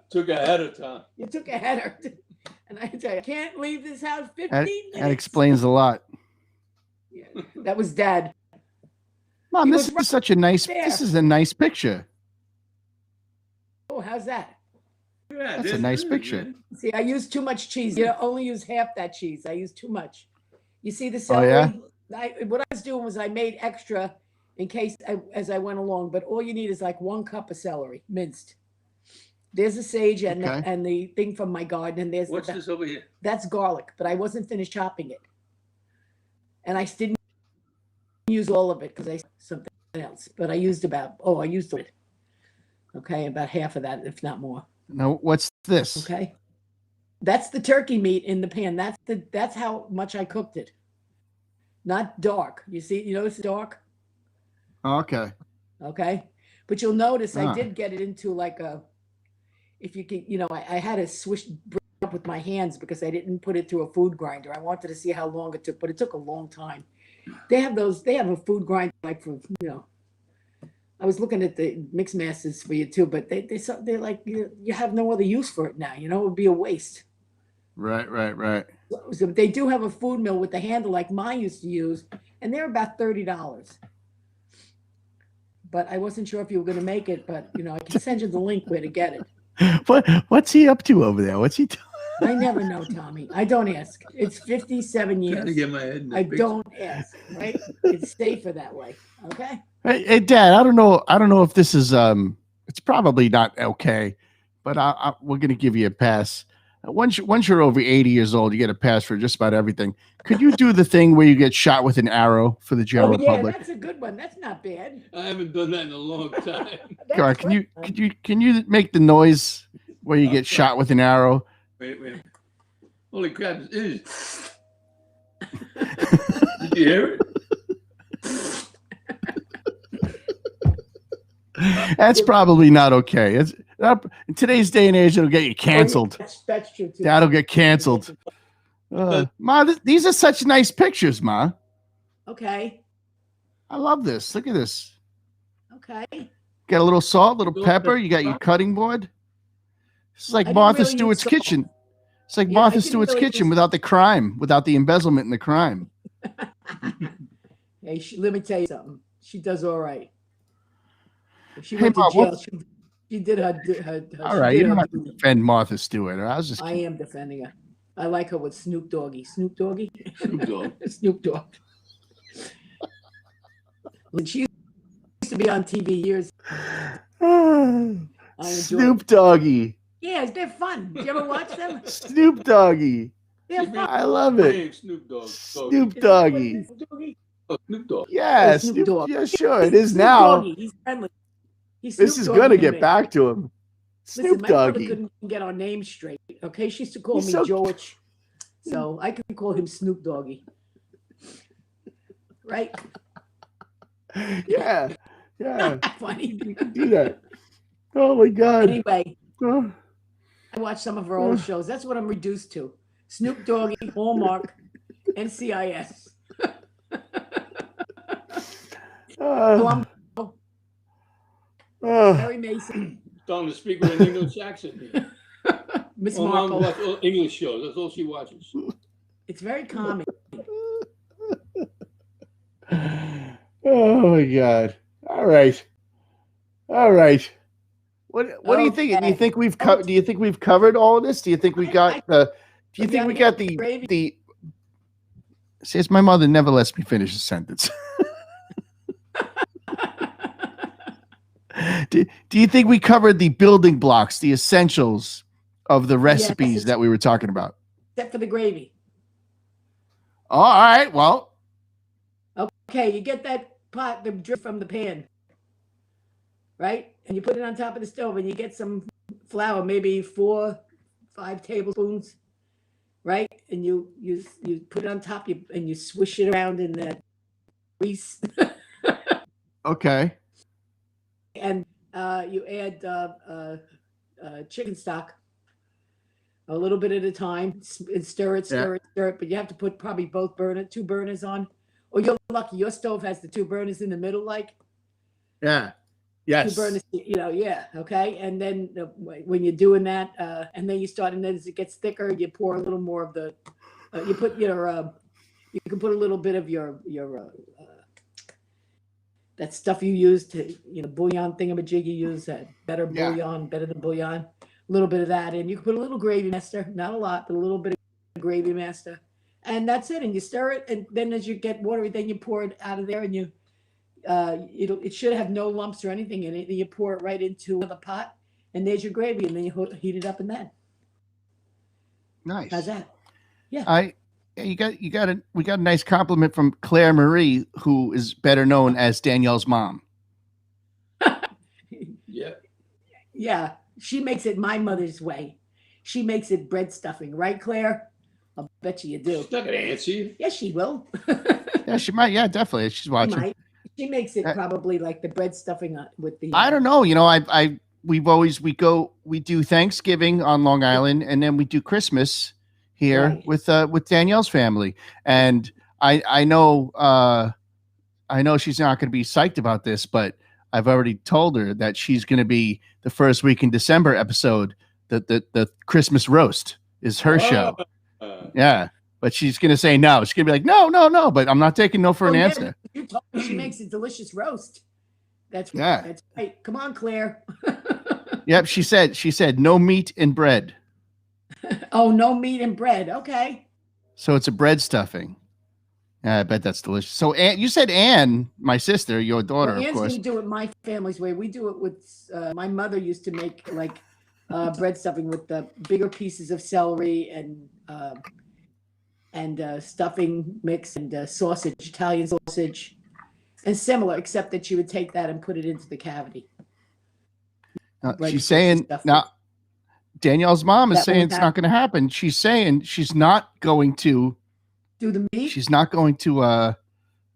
C: Took a header, Tom.
D: You took a header. And I tell you, I can't leave this house 15 minutes.
E: That explains a lot.
D: Yeah, that was Dad.
E: Mom,
D: He
E: this
D: was
E: is such a nice.
D: there.
E: This is a nice picture.
D: Oh, how's that?
C: Yeah,
E: That's a nice picture.
D: See, I used too much cheese. You only use half that cheese. I used too much. You see the
E: Oh,
D: celery?
E: yeah?
D: What I was doing was I made extra in case as I went along. But all you need is like 1 cup of celery, minced. There's the sage and
E: Okay.
D: the thing from my garden, and there's
C: What's this over here?
D: that's garlic. But I wasn't finished chopping it, and I didn't use all of it because I something else. But I used I used it. Okay, about half of that, if not more.
E: Now, what's this?
D: Okay, that's the turkey meat in the pan. That's how much I cooked it. Not dark. You see, you notice it's dark.
E: Okay.
D: Okay, but you'll notice
E: Ah.
D: I did get it into like a. If you can, I had to bring it up with my hands because I didn't put it through a food grinder. I wanted to see how long it took, but it took a long time. They have a food grinder like for, I was looking at the mix masters for you too, but they're like, you have no other use for it now. It would be a waste.
E: Right.
D: So they do have a food mill with the handle like mine used to use, and they're about $30. But I wasn't sure if you were going to make it, but I can send you the link where to get it.
E: What's he up to over there? What's he doing?
D: I never know, Tommy. I don't ask. It's 57
C: Trying to
D: years.
C: get my head in the
D: I
C: picture.
D: don't ask, right? It's safer that way. Okay.
E: Hey, Dad, I don't know if this is it's probably not okay, but we're gonna give you a pass. Once you're over 80 years old, you get a pass for just about everything. Could you do the thing where you get shot with an arrow for the general
D: Oh, yeah,
E: public?
D: that's a good one. That's not bad.
C: I haven't done that in a long time.
E: Come on, can you make the noise where you get shot with an arrow?
C: Wait. Holy crap, it is. Did you hear it?
E: That's probably not okay. It's in today's day and age, it'll get you canceled.
D: That's true too.
E: That'll get canceled. Ma, these are such nice pictures, Ma.
D: Okay.
E: I love this. Look at this.
D: Okay.
E: Got a little salt, little pepper. You got your cutting board. This is like
D: I didn't
E: Martha
D: really use
E: Stewart's
D: salt.
E: kitchen. It's like
D: Yeah, I
E: Martha
D: didn't
E: Stewart's
D: really
E: kitchen
D: use-
E: without the crime, without the embezzlement and the crime.
D: Hey, let me tell you something. She does all right. If she
E: Hey,
D: went to
E: Ma,
D: jail,
E: what-
D: she did her.
E: All
D: she
E: right,
D: did
E: you don't
D: her
E: have to
D: duty.
E: defend Martha Stewart. I was just
D: I am defending her. I like her with Snoop Doggy. Snoop Doggy?
C: Snoop Dogg.
D: Snoop Dogg. When she used to be on TV years. I enjoy
E: Snoop
D: it.
E: Doggy.
D: Yeah, they're fun. Did you ever watch them?
E: Snoop Doggy.
D: They're fun.
E: I love it.
C: Hey, Snoop Dogg.
E: Snoop Doggy.
D: Snoop Doggy?
C: Oh, Snoop Dogg.
E: Yeah,
D: Snoop
E: Snoop.
D: Dogg.
E: Yeah, sure. It is
D: Snoop
E: now.
D: Doggy. He's friendly. He's
E: This
D: Snoop
E: is
D: Doggy
E: gonna
D: to
E: get
D: me.
E: back to him.
D: Listen,
E: Snoop
D: my mother
E: Doggy.
D: couldn't get our names straight. Okay, she used to call
E: He's
D: me
E: so-
D: George, so I can call him Snoop Doggy. Right?
E: Yeah. Yeah.
D: Funny.
E: Do that. Oh my God.
D: Anyway,
E: Oh.
D: I watch some of her old shows. That's what I'm reduced to. Snoop Doggy, Hallmark, NCIS.
E: Oh.
D: Columbo,
E: Oh.
D: Perry Mason,
C: Starting to speak with an English accent here.
D: Miss
C: My mom
D: Marple.
C: watches all English shows. That's all she watches.
D: It's very calming.
E: Oh my God. All right. All right. What do you think? Do you
D: Okay.
E: think we've covered? Do you think we've covered all of this? Do you think we got the? Do you think we got the
D: Gravy.
E: the? Says my mother never lets me finish a sentence. Do you think we covered the building blocks, the essentials of the recipes
D: Yes.
E: that we were talking about?
D: Except for the gravy.
E: Oh, all right. Well,
D: Okay, you get that pot, the drip from the pan, right? And you put it on top of the stove and you get some flour, maybe 5 tablespoons, right? And you put it on top and you swish it around in that grease.
E: okay.
D: And you add chicken stock a little bit at a time and stir it,
E: Yeah.
D: stir it. But you have to put probably two burners on. Or you're lucky, your stove has the 2 burners in the middle, like
E: Yeah.
D: 2
E: Yes.
D: burners, yeah, okay. And then when you're doing that, and then you start, and then as it gets thicker, you pour a little more of the, you put your, you can put a little bit of your that stuff you use to, bouillon thingamajig you use, better
E: Yeah.
D: bouillon, better than bouillon. A little bit of that in. You can put a little gravy master, not a lot, but a little bit of gravy master. And that's it. And you stir it. And then as you get watery, then you pour it out of there and you, it should have no lumps or anything in it. And you pour it right into the pot and there's your gravy. And then you heat it up in that.
E: Nice.
D: How's that? Yeah.
E: We got a nice compliment from Claire Marie, who is better known as Danielle's mom.
C: Yeah.
D: Yeah. She makes it my mother's way. She makes it bread stuffing, right, Claire? I'll bet you do.
C: She's not gonna answer you.
D: Yes, she will.
E: Yeah, she might. Yeah, definitely. She's
D: She
E: watching.
D: might. She makes it probably like the bread stuffing with the.
E: I don't know. We do Thanksgiving on Long Island, and then we do Christmas here
D: Right.
E: with Danielle's family. And I know she's not going to be psyched about this, but I've already told her that she's going to be the first week in December episode. The Christmas roast is her show. Yeah. But she's going to say no. She's going to be like, no. But I'm not taking no for an answer.
D: You told me she makes a delicious roast. That's
E: Yeah.
D: That's right. Come on, Claire.
E: Yep. She said no meat and bread.
D: Oh, no meat and bread. Okay.
E: So it's a bread stuffing. Yeah, I bet that's delicious. So you said Anne, my sister, your daughter,
D: Well,
E: of
D: Ann's
E: course.
D: gonna do it my family's way. We do it with my mother used to make like bread stuffing with the bigger pieces of celery and stuffing mix and sausage, Italian sausage, and similar, except that she would take that and put it into the cavity.
E: She's saying now. Danielle's mom is
D: That
E: saying
D: won't
E: it's not going to happen. She's saying she's not going to
D: do the meat.
E: She's not going to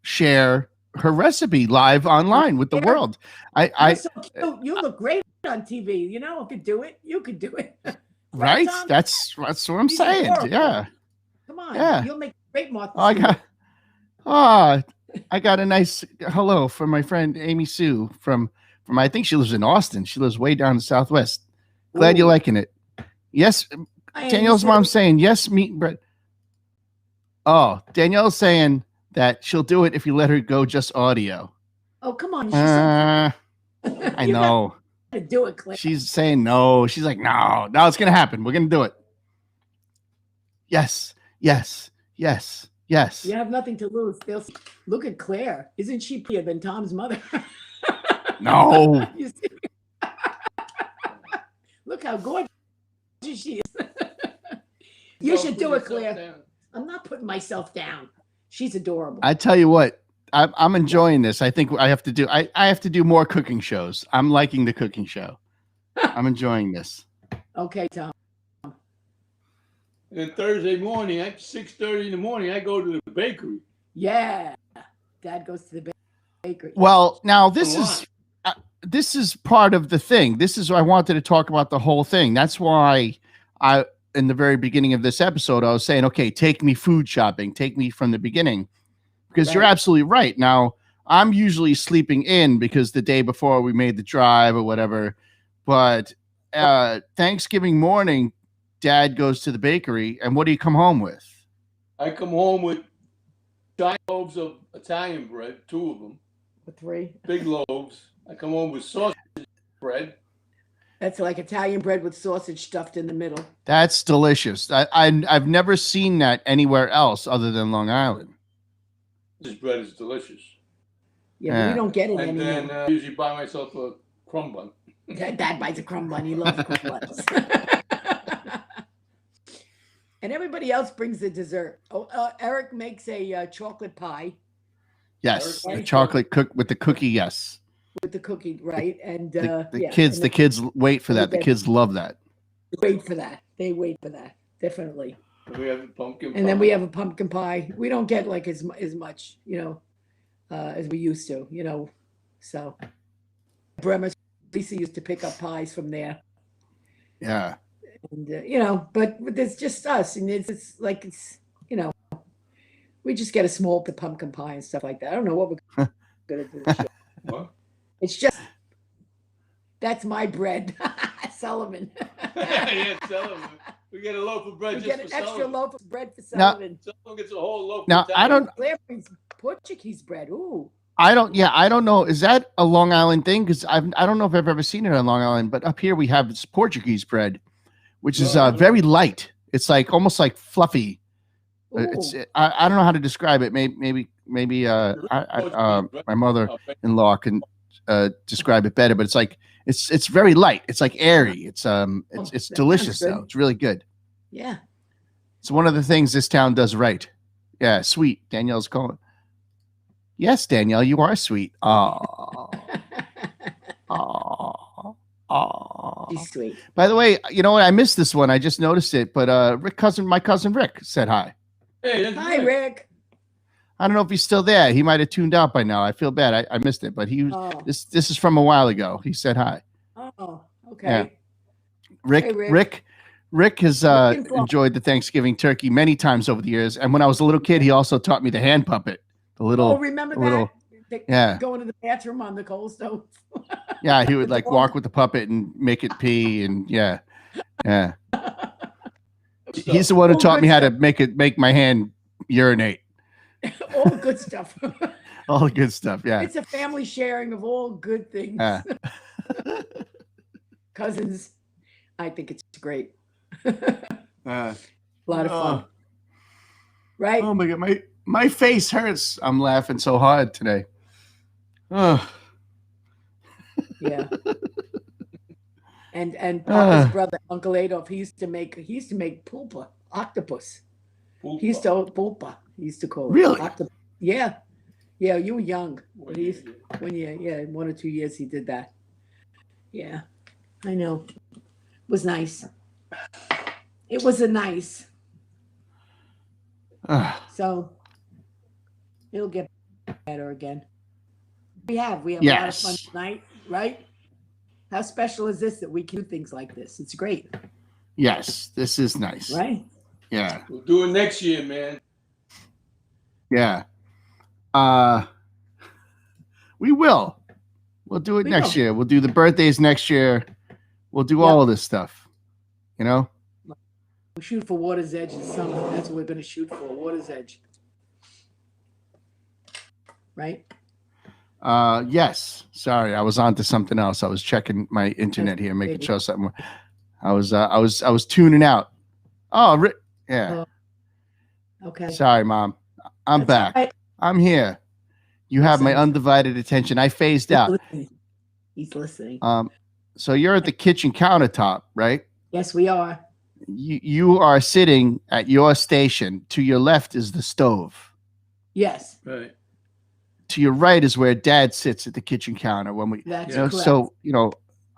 E: share her recipe live online with the world.
D: You're so cute. You look great on TV. You know, I could do it. You could do it.
E: Right?
D: Tom?
E: That's what I'm saying.
D: adorable.
E: Yeah.
D: Come on.
E: Yeah.
D: You'll make great Martha.
E: I got a nice hello from my friend Amy Sue from I think she lives in Austin. She lives way down in the Southwest. Glad you're liking it. Yes. Danielle's mom's saying yes, meat and bread. Oh, Danielle's saying that she'll do it if you let her go just audio.
D: Oh, come on.
E: I know.
D: Do it, Claire.
E: She's saying no. She's like, no, it's going to happen. We're going to do it. Yes.
D: You have nothing to lose. Look at Claire. Isn't she prettier than Tom's mother?
E: No.
D: You see? Look how gorgeous she is. You should do it, Claire. I'm not putting myself down. She's adorable.
E: I tell you what, I'm enjoying this. I think I have to do more cooking shows. I'm liking the cooking show. I'm enjoying this.
D: Okay, Tom.
C: And then Thursday morning at 6:30 in the morning, I go to the bakery.
D: Yeah. Dad goes to the bakery.
E: Well, now this is part of the thing. This is why I wanted to talk about the whole thing. That's why in the very beginning of this episode, I was saying, okay, take me food shopping, take me from the beginning, because you're absolutely right. Now, I'm usually sleeping in because the day before we made the drive or whatever, but Thanksgiving morning, Dad goes to the bakery, and what do you come home with?
C: I come home with giant loaves of Italian bread, 2 of them.
D: 3.
C: Big loaves. I come home with sausage bread.
D: That's like Italian bread with sausage stuffed in the middle.
E: That's delicious. I've never seen that anywhere else other than Long Island.
C: This bread is delicious.
D: Yeah. But we don't get it
C: And
D: anymore.
C: then I usually buy myself a crumb bun.
D: Dad buys a crumb bun. He loves crumb buns. And everybody else brings the dessert. Oh, Eric makes a chocolate pie
E: Yes, the
D: Right.
E: chocolate cook with the cookie. Yes,
D: with the cookie, right? And
E: the
D: yeah,
E: kids,
D: and
E: the kids wait for that. The
D: Okay.
E: kids love that.
D: they wait for that. They wait for that, definitely.
C: We have a pumpkin
D: And then
C: pie.
D: we have a pumpkin pie. We don't get like as much, as we used to, So Bremer, Lisa used to pick up pies from there,
E: Yeah,
D: and but it's just us, and it's like we just get a small pumpkin pie and stuff like that. I don't know what we're gonna do this year.
C: What?
D: It's just that's my bread, Sullivan.
C: Yeah, Sullivan. We get a loaf of bread
D: We
C: just
D: get
C: for
D: an extra
C: Sullivan.
D: loaf of bread for
E: Now-
D: Sullivan.
C: Sullivan gets a whole loaf.
E: Now,
C: for
E: I don't-
D: Claire brings Portuguese bread. Ooh.
E: I don't. Yeah, I don't know. Is that a Long Island thing? Because I don't know if I've ever seen it on Long Island. But up here we have this Portuguese bread, which is
C: No.
E: very light. It's like almost like fluffy. It's
D: Ooh.
E: I don't know how to describe it. Maybe my mother-in-law can describe it better. But it's like it's very light. It's like airy. It's
D: that
E: delicious
D: sounds good.
E: though. It's really good.
D: Yeah.
E: It's one of the things this town does right. Yeah, sweet. Danielle's calling. Yes, Danielle, you are sweet. Oh, oh, oh.
D: She's sweet.
E: By the way, you know what? I missed this one. I just noticed it. But my cousin Rick said hi.
C: Hey, that's
D: Hi,
C: good.
D: Rick.
E: I don't know if he's still there. He might have tuned out by now. I feel bad. I missed it. But he was.
D: Oh,
E: This is from a while ago. He said hi.
D: okay.
E: Yeah. Rick,
D: Hey, Rick.
E: Rick has
D: and Flo.
E: enjoyed the Thanksgiving turkey many times over the years. And when I was a little kid, he also taught me the hand puppet. The
D: Oh,
E: little,
D: remember
E: a little-
D: that?
E: yeah.
D: Going to the bathroom on the coal stove.
E: yeah, he would like
D: dog.
E: walk with the puppet and make it pee. And yeah. He's the one who
D: Oh,
E: taught me
D: good
E: how to make my hand urinate.
D: All good stuff.
E: All the good stuff. Yeah.
D: It's a family sharing of all good things.
E: Yeah.
D: Cousins, I think it's great.
E: Uh,
D: A lot of fun,
E: oh,
D: right?
E: oh my God. My face hurts. I'm laughing so hard today. Oh.
D: Yeah. And Papa's
E: Ah.
D: brother, Uncle Adolf, he used to make pulpa, octopus.
C: Pulpa.
D: He used to pulpa. He used to call it
E: Really?
D: octopus. Yeah. Yeah, you were young.
C: What
D: But he's
C: do you do?
D: 1 or 2 years he did that. Yeah. I know. It was nice. It was a nice.
E: Ah.
D: So it'll get better again. We have a lot of
E: Yes.
D: fun tonight, right? How special is this that we can do things like this? It's great,
E: Yes, this is nice.
D: right?
E: Yeah.
C: We'll do it next year, man.
E: Yeah. We will. We'll do it
D: We
E: next
D: will.
E: year. We'll do the birthdays next year. We'll do
D: Yep.
E: all of this stuff. You know?
D: We shoot for Water's Edge this summer. That's what we're going to shoot for, Water's Edge. Right?
E: Yes. Sorry, I was on to something else. I was checking my internet here, making
D: Maybe.
E: sure something. I was tuning out. Oh, yeah.
D: Okay.
E: Sorry, Mom. I'm
D: That's
E: back.
D: all right.
E: I'm here. You have my
D: Awesome.
E: undivided attention. I phased
D: He's
E: out.
D: listening. He's listening.
E: So you're at the kitchen countertop, right?
D: Yes, we are.
E: You are sitting at your station. To your left is the stove.
D: Yes,
C: Right.
E: To your right is where Dad sits at the kitchen counter. When we,
D: that's
E: you know,
D: correct.
E: so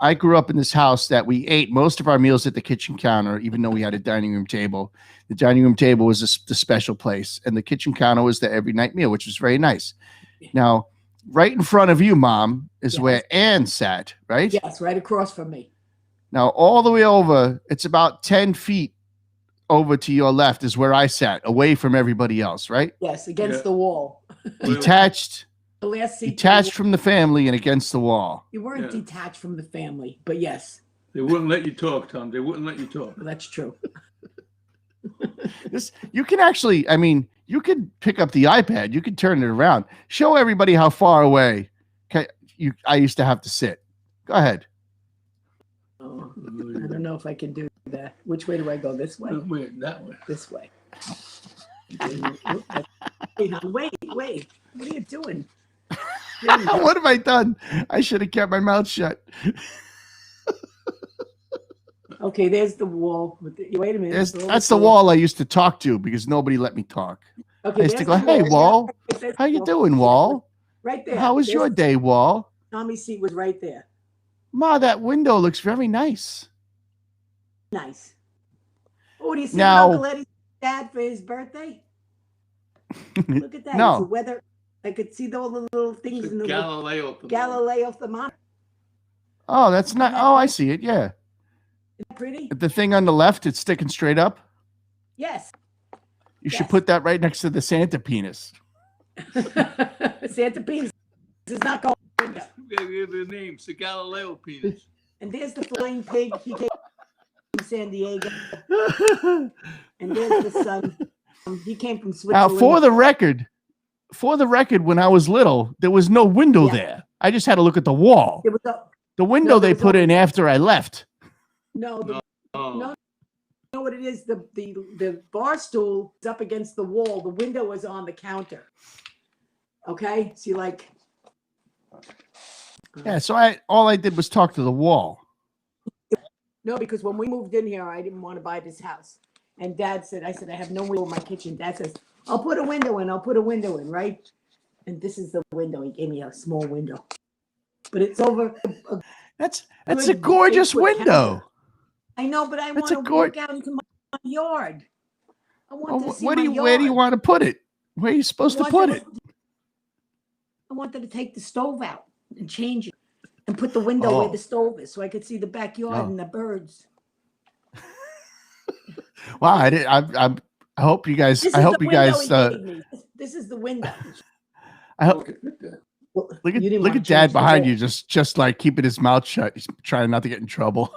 E: I grew up in this house that we ate most of our meals at the kitchen counter, even though we had a dining room table. The dining room table was the special place, and the kitchen counter was the every night meal, which was very nice. Now, right in front of you, Mom, is
D: Yes.
E: where Ann sat, right?
D: Yes, right across from me.
E: Now, all the way over, it's about 10 feet over to your left is where I sat, away from everybody else, right?
D: Yes, against
C: Yeah.
D: the wall.
E: Detached,
D: The last seat.
E: detached from the family and against the wall.
D: You weren't
C: Yeah.
D: detached from the family, but yes,
C: They wouldn't let you talk, Tom. They wouldn't let you talk.
D: that's true.
E: You can actually, I mean, you could pick up the iPad, you could turn it around, show everybody how far away I used to have to sit. Go ahead.
D: Oh, I don't know if I can do that. Which way do I go? This way?
C: Wait, that way.
D: This way. Wait, hon, wait. What are you doing? There you go.
E: What have I done? I should have kept my mouth shut.
D: Okay, there's the wall. With the, wait a minute.
E: That's the wall I used to talk to because nobody let me talk.
D: Okay,
E: I used to
D: there's
E: go,
D: the
E: "Hey,
D: wall.
E: Wall,
D: There's
E: how
D: the
E: you
D: wall.
E: doing,
D: Yeah,
E: Wall?
D: right there.
E: How was your
D: There's-
E: day, Wall?
D: Tommy's seat was right there.
E: Ma, that window looks very nice."
D: Nice. Oh, do you see what
E: Now,
D: Uncle Eddie's dad for his birthday? Look at that. It's the
E: no.
D: weather. I could see all the little things
C: It's
D: in
C: a
D: the
C: Galileo thermometer.
D: Galileo thermometer.
E: Oh, that's not.
D: that
E: Oh, I
D: pretty?
E: see it. Yeah.
D: Isn't that pretty?
E: The thing on the left, it's sticking straight up.
D: Yes.
E: You should
D: Yes.
E: put that right next to the Santa penis.
D: Santa penis is not going.
C: We gotta give it a name. It's a Galileo penis.
D: And there's the flying pig. He came from San Diego. And there's the son. He came from
E: Now,
D: Switzerland.
E: for the record, when I was little, there was no window
D: Yeah.
E: there. I just had to look at the wall.
D: There was a,
E: The window
D: there
E: they
D: was
E: put
D: only-
E: in after I left.
D: no, the,
C: Oh.
D: no. You know what it is? The bar stool is up against the wall. The window is on the counter. Okay, so you like.
E: Yeah, so all I did was talk to the wall.
D: No, because when we moved in here, I didn't want to buy this house. And Dad said, I said, I have no window in my kitchen. Dad says, I'll put a window in. I'll put a window in, right? And this is the window. He gave me a small window. But it's over.
E: That's
D: Good
E: a gorgeous
D: 8-foot
E: window.
D: counter. I know, but I
E: That's
D: want
E: a
D: to look out into my yard. I want to see
E: Where
D: my
E: do you
D: yard.
E: where do you want to put it? Where are you supposed to put it?
D: I wanted to take the stove out and change it and put the window where
E: Oh.
D: the stove is so I could see the backyard
E: Oh.
D: and the birds.
E: Wow, I hope you guys.
D: This
E: I
D: is
E: hope
D: the
E: you
D: window
E: guys.
D: he gave me. This is the window.
E: I hope.
C: Look at that.
D: Well,
E: Look
D: you didn't
E: at
D: wanna
E: Dad
D: change the
E: behind
D: wall.
E: you, just like keeping his mouth shut. He's trying not to get in trouble.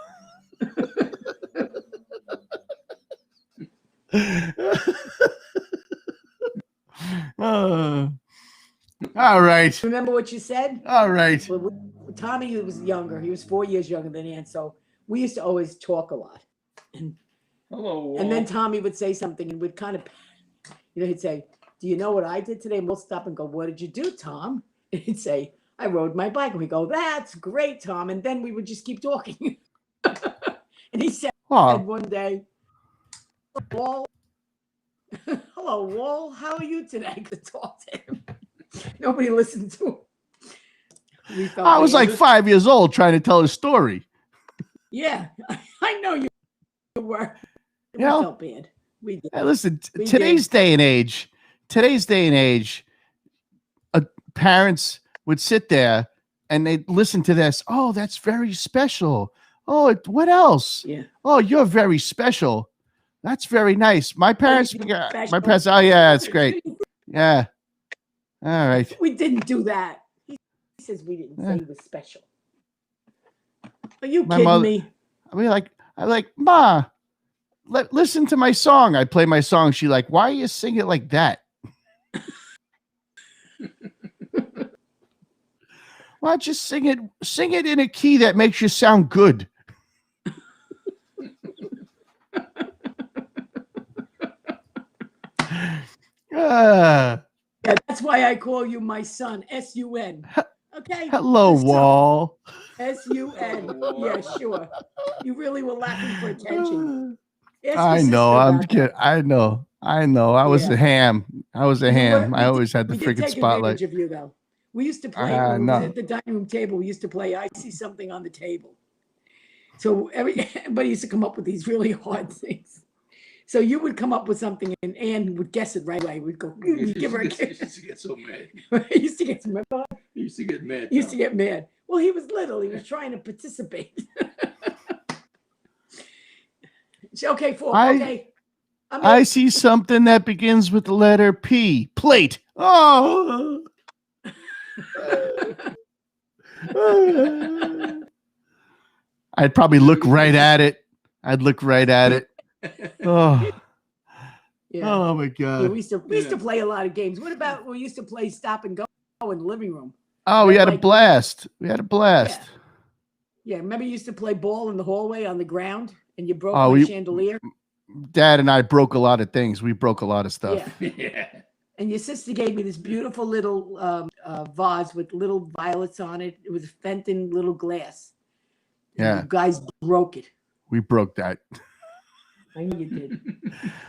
E: All right.
D: Remember what you said?
E: All right.
D: Well, Tommy was younger. He was 4 years younger than Ann, so we used to always talk a lot.
C: Hello.
D: And then
C: Walt.
D: Tommy would say something, and we'd kind of, he'd say, "Do you know what I did today?" And we'll stop and go, "What did you do, Tom?" And he'd say, "I rode my bike." And we go, "That's great, Tom." And then we would just keep talking. And he said
E: Oh,
D: one day, "Wall, hello, Wall. How are you today?" I could talk to him. Nobody listened to him. We felt
E: I was
D: bad.
E: like 5 years old trying to tell a story.
D: Yeah, I know you were. We
E: You know?
D: felt bad. We did.
E: Hey, listen,
D: We
E: today's day and age, parents would sit there and they'd listen to this. Oh, that's very special. Oh, what else?
D: Yeah.
E: Oh, you're very special. That's very nice. My parents,
D: you're
E: yeah, my
D: special.
E: parents. Oh, yeah, it's great. Yeah. All right.
D: We didn't do that. He says we didn't say he was special. Are you
E: My
D: kidding
E: mother-
D: me?
E: I'm like, Ma, listen to my song. I play my song. She like, why are you singing it like that? Why don't you sing it in a key that makes you sound good? Ah,
D: Yeah, that's why I call you my son. S-U-N. Okay.
E: hello,
D: Just tell-
E: Wall.
D: S-U-N. Yeah, sure. You really were lacking for attention. Ask your
E: I
D: sister
E: know. I'm
D: about
E: kidding. I know. I was
D: Yeah.
E: a ham. I was a
D: You
E: ham.
D: were-
E: I always had the
D: We did
E: freaking
D: take
E: spotlight.
D: advantage of you, though. We used to play
E: Ah,
D: when we
E: no.
D: was at the dining room table. We used to play I See Something on the Table. So everybody used to come up with these really hard things. So you would come up with something and Ann would guess it right away. We'd go,
C: He
D: give her a
C: used
D: kiss.
C: to get so mad.
D: He used to get some,
C: He used to get mad.
D: he used to
C: Tom.
D: get mad. Well, he was little. He was trying to participate. Okay, okay.
E: I see something that begins with the letter P. Plate. Oh. I'd probably look right at it. I'd look right at it. Oh,
D: Yeah.
E: oh my
D: Yeah,
E: God.
D: we used to play a lot of games. What about we used to play stop and go in the living room?
E: Oh, we
D: Yeah,
E: had a
D: like-
E: blast. We had a blast.
D: Yeah, remember you used to play ball in the hallway on the ground and you broke
E: Oh,
D: my
E: we-
D: chandelier?
E: Dad and I broke a lot of things. We broke a lot of stuff.
D: Yeah.
C: Yeah.
D: And your sister gave me this beautiful little vase with little violets on it. It was Fenton little glass. And
E: Yeah.
D: you guys broke it.
E: We broke that.
D: I know you did.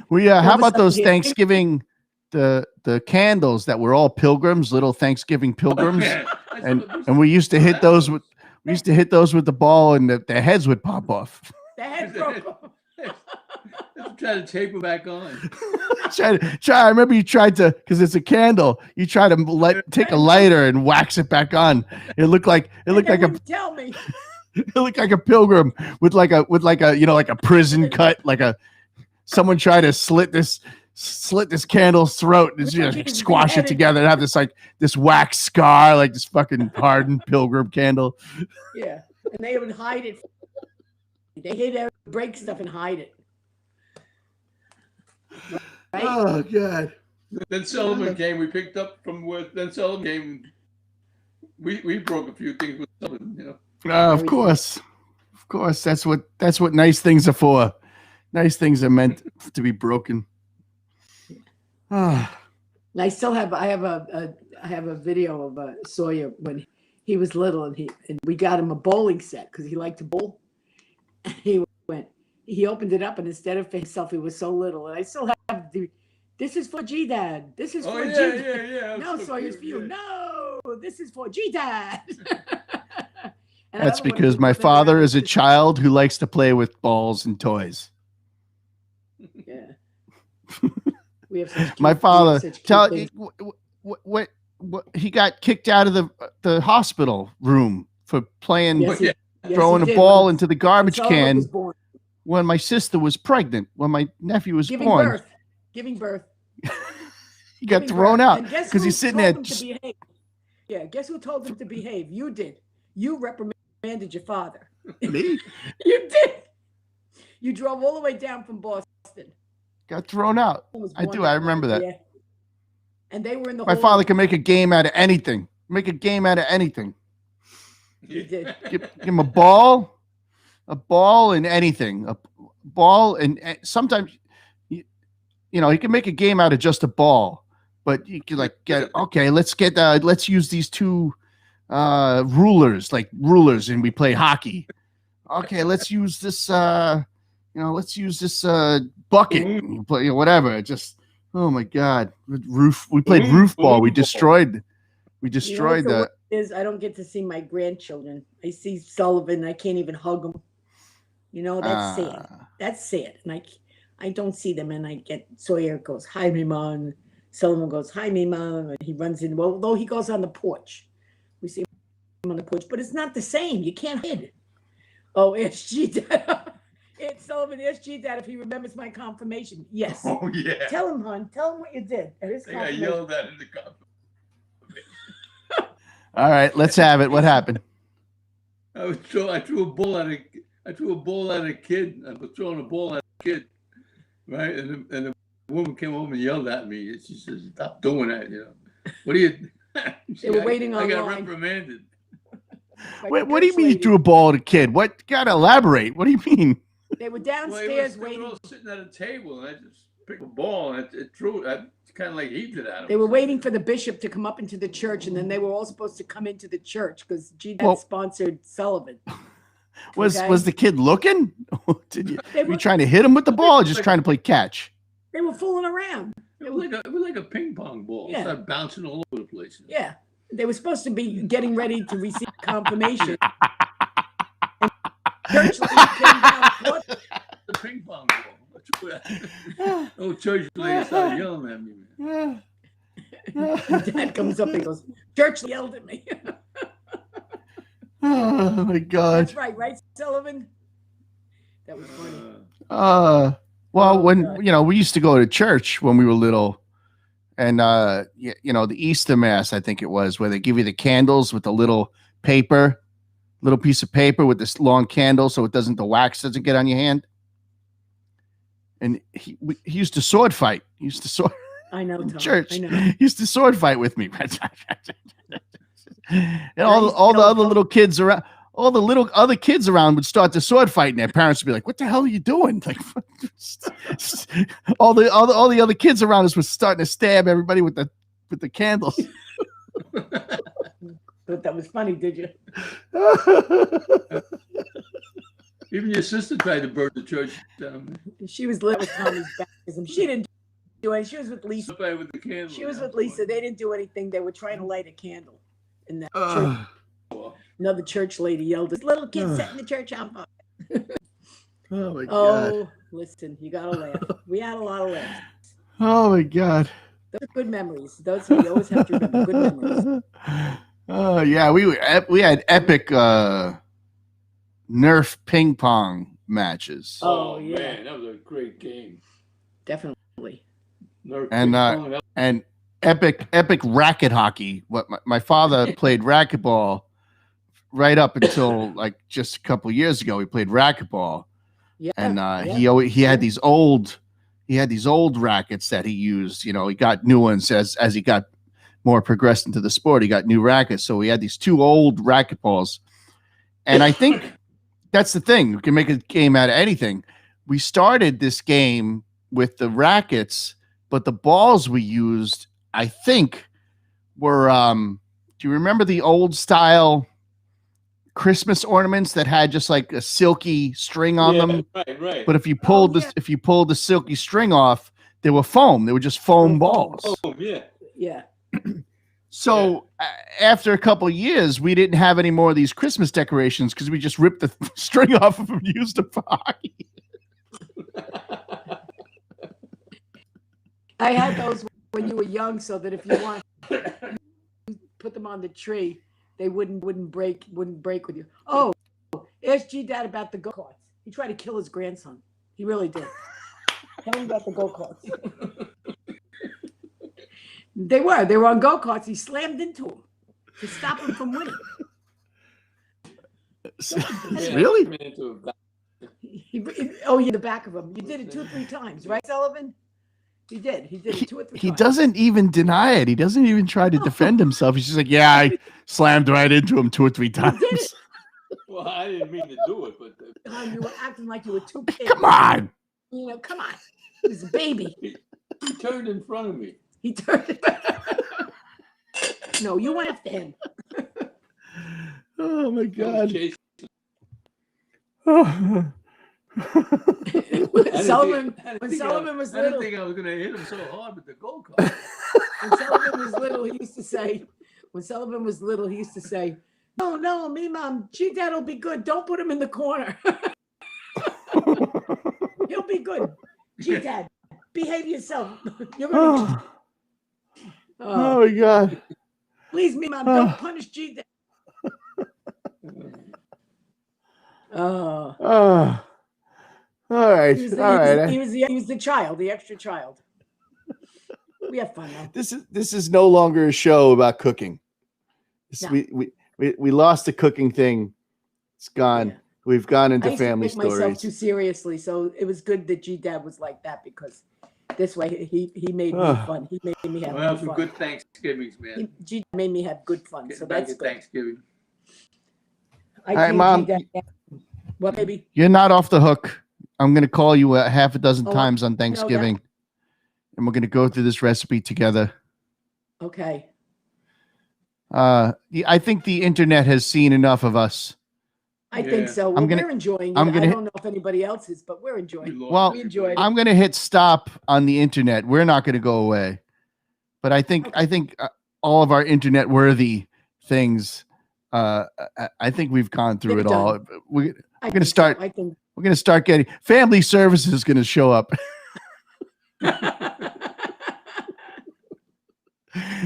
E: We how
D: All of a
E: about
D: sudden
E: those
D: you-
E: Thanksgiving the candles that were all pilgrims, little Thanksgiving pilgrims, and we used to hit those with the ball, and their heads would pop off.
D: The head broke off.
C: Try to tape it back on.
E: Try. I remember you tried to, because it's a candle. You try to take a lighter and wax it back on. It looked like
D: Tell me.
E: it looked like a pilgrim with like a like a prison cut, someone tried to slit this candle's throat and just squash it together and have this wax scar, like this fucking hardened pilgrim candle.
D: Yeah, and they would hide it. They break stuff and hide it. Right?
E: Oh god.
C: Then Sullivan came. We picked up from where. Then Sullivan came. We broke a few things with Sullivan.
E: Of course. That's what nice things are for. Nice things are meant to be broken.
D: And I still have. I have a video of Sawyer when he was little, and we got him a bowling set because he liked to bowl. And he opened it up, and instead of for himself, he was so little. And I still have this is for G Dad. This is for G Dad.
C: Yeah.
D: No, Sawyer's for you. No, this is for G Dad.
E: That's because my father is a child who likes to play with balls and toys.
D: Yeah. We have such
E: My
D: cute-
E: father
D: we have such cute
E: tell
D: things.
E: what he got kicked out of the hospital room for playing
D: Yes, yes,
E: throwing
D: he
E: a
D: did.
E: ball
D: When
E: into the garbage
D: Sullivan was
E: can
D: born.
E: when my sister was pregnant, when my nephew was
D: Giving
E: born.
D: birth. Giving birth.
E: He got
D: Giving
E: thrown
D: birth.
E: out
D: And guess
E: because
D: who
E: he's sitting
D: told
E: there.
D: him to behave? Yeah, guess who told him to behave? You did. You reprimanded your father.
E: Me?
D: You did. You drove all the way down from Boston.
E: Got thrown out.
D: Was
E: I
D: born
E: do.
D: that
E: I remember
D: night,
E: that.
D: yeah. And they were in the
E: My
D: hall.
E: father can make a game out of anything. Make a game out of anything.
D: You did.
E: Give him a ball and anything. A ball and sometimes, he can make a game out of just a ball. But you can let's use these two rulers, and we play hockey. Okay, let's use this bucket and you play whatever. Just oh my god, we played roof ball. We destroyed the
D: I don't get to see my grandchildren. I see Sullivan. I can't even hug them. That's sad. That's sad. And I don't see them. And I get Sawyer goes, hi, me mom. Sullivan goes, hi, me mom. And he runs in. Well, though he goes on the porch. We see him on the porch. But it's not the same. You can't hide it. Oh, SG Dad. It's Sullivan, SG Dad, if he remembers my confirmation. Yes.
C: Oh yeah.
D: Tell him, hon. Tell him what you did. At his
C: I got
D: confirmation.
C: yelled at in the confirmation.
E: all right, let's have it. What happened?
C: I threw a ball at a kid. I was throwing a ball at a kid, right? And the woman came home and yelled at me. She says, "Stop doing that!" What do you?
D: They were waiting
C: I got
D: online.
C: reprimanded.
D: Like
E: Wait,
D: a
E: what do you
D: church
E: mean you
D: lady.
E: threw a ball at a kid? What? Gotta elaborate. What do you mean?
D: They were
C: Well,
D: downstairs
C: they were
D: waiting.
C: all sitting at a table, and I just picked a ball and it threw. I kind of like heaved it at him.
D: They were waiting for the bishop to come up into the church, and then they were all supposed to come into the church because G-Dad
E: Well-
D: sponsored Sullivan.
E: Was
D: Okay.
E: the kid looking? Did you?
D: They
E: Were you
D: were,
E: trying to hit him with the ball, or just trying to play catch?
D: they were fooling around.
C: It was like a ping pong ball.
D: Yeah.
C: It started bouncing all over the place.
D: Yeah, they were supposed to be getting ready to receive confirmation. And church lady came down. What?
C: The ping pong ball. Oh, church lady started yelling at me, man.
D: Dad comes up and goes, "Church yelled at me."
E: Oh my god.
D: That's right, Sullivan? That was funny.
E: Well, when
D: God.
E: we used to go to church when we were little, and the Easter Mass, I think it was, where they give you the candles with the little piece of paper with this long candle, so the wax doesn't get on your hand. And he used to sword fight. He used to sword
D: I know,
E: in
D: Tom.
E: church.
D: I know.
E: He used to sword fight with me. And
D: I used to
E: all the
D: go-
E: other little kids around. All the little other kids around would start to sword fight, and their parents would be like, "What the hell are you doing?" Like, all the other kids around us was starting to stab everybody with the candles.
D: But that was funny, did you?
C: Even your sister tried to burn the church down.
D: She was little with Tommy's baptism. She didn't do anything. She was with Lisa.
C: Somebody with the candle.
D: She was
C: yeah.
D: with Lisa. They didn't do anything. They were trying to light a candle in that church.
A: Ugh.
D: Another church lady yelled, "This little kid setting the church on fire."
A: Oh my god.
D: Oh, listen, you gotta laugh. We had a lot of laughs.
A: Oh my god.
D: Those are good memories. Those we always have to remember. Good memories.
E: Oh yeah, we had epic Nerf ping pong matches.
D: Oh, yeah.
C: Man, that was a great game.
D: Definitely.
E: And epic racket hockey. What my father played racquetball right up until like just a couple years ago. He played racquetball,
D: Yeah.
E: and
D: yeah.
E: he had these old rackets that he used. You know, he got new ones as he got more progressed into the sport. He got new rackets, so he had these two old racquetballs, and I think that's the thing. We can make a game out of anything. We started this game with the rackets, but the balls we used, I think, were do you remember the old style Christmas ornaments that had just like a silky string on them?
C: Right.
E: But if you pulled the silky string off, they were foam. They were just foam balls.
C: Oh, yeah.
D: Yeah.
E: So after a couple of years, we didn't have any more of these Christmas decorations because we just ripped the string off of them and used them for hockey.
D: I had those when you were young, so that if you want, you put them on the tree, they wouldn't break with you. Oh, ask G-Dad about the go-karts. He tried to kill his grandson. He really did. Tell him about the go-karts. They were on go-karts. He slammed into them to stop him from winning.
E: Really?
D: In the back of him. You did it 2-3 times, right, Sullivan? He did it 2 or 3 times.
E: He doesn't even deny it. He doesn't even try to defend himself. He's just like, yeah, I slammed right into him 2 or 3 times.
C: Well, I didn't mean to do it, but
D: You were acting like you were too big.
E: Come on.
D: You know, come on. He was a baby.
C: he turned in front of me.
D: He turned. No, you went after him.
E: Oh my God.
D: When Sullivan was
C: I didn't
D: little,
C: think I was going to hit him so hard with the go-kart.
D: when Sullivan was little, he used to say, no, me, Mom, G-Dad will be good. Don't put him in the corner. He'll be good. G-Dad, behave yourself. You're gonna be good.
E: Oh my God.
D: Please, me, Mom, don't punish G-Dad.
E: All right.
D: He was the child, the extra child. We have fun now.
E: This is no longer a show about cooking.
D: No.
E: We lost the cooking thing. It's gone.
D: Yeah.
E: We've gone
D: I
E: into
D: used to
E: family
D: take myself
E: stories.
D: too seriously, so it was good that G-Dad was like that, because this way he made me fun. He made me have
C: Well,
D: good
C: some
D: fun.
C: good Thanksgivings, man.
D: G-Dad made me have good fun, so
C: Getting back
D: that's
C: to
D: good.
C: Thanksgiving.
D: I
E: All right,
D: think
E: Mom.
D: G-Dad, what, baby?
E: You're not off the hook. I'm going to call you a half a dozen
D: Oh,
E: times on
D: know that.
E: Thanksgiving, and we're going to go through this recipe together.
D: Okay.
E: I think the internet has seen enough of us.
D: I think so. Well, we're enjoying it. I don't know if anybody else is, but we're enjoying it.
E: Well,
D: We enjoyed it.
E: I'm going to hit stop on the internet. We're not going to go away. But I think all of our internet worthy things, I think we've gone through
D: They're
E: it all.
D: done.
E: We're
D: I
E: going to
D: think so.
E: start.
D: I think.
E: We're going to start getting family services is going to show up.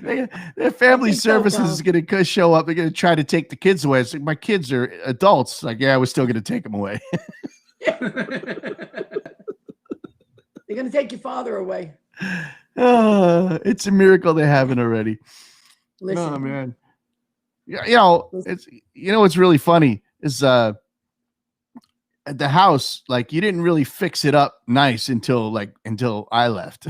E: Their family
D: I think so,
E: services
D: Tom.
E: is going to show up. They're going to try to take the kids away. It's like, my kids are adults. Like, yeah, we're still going to take them away.
D: They're going to take your father away.
E: It's a miracle they haven't already.
D: Listen.
E: Oh man. Yeah, what's really funny is at the house, like, you didn't really fix it up nice until I left.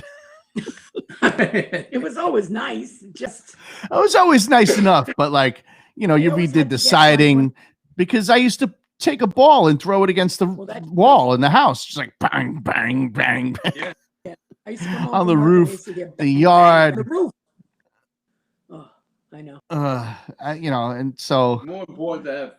D: It was always nice. Just
E: It was always nice enough, but you
D: always
E: redid
D: had
E: the
D: to get
E: siding, because I used to take a ball and throw it against the wall in the house, just like bang, bang, bang, bang.
C: Yeah.
D: I used to come home
E: On the
D: from work and I
E: roof,
D: used to get
E: the
D: bang,
E: yard.
D: bang, the roof. Oh, I know.
E: And so
C: More important to have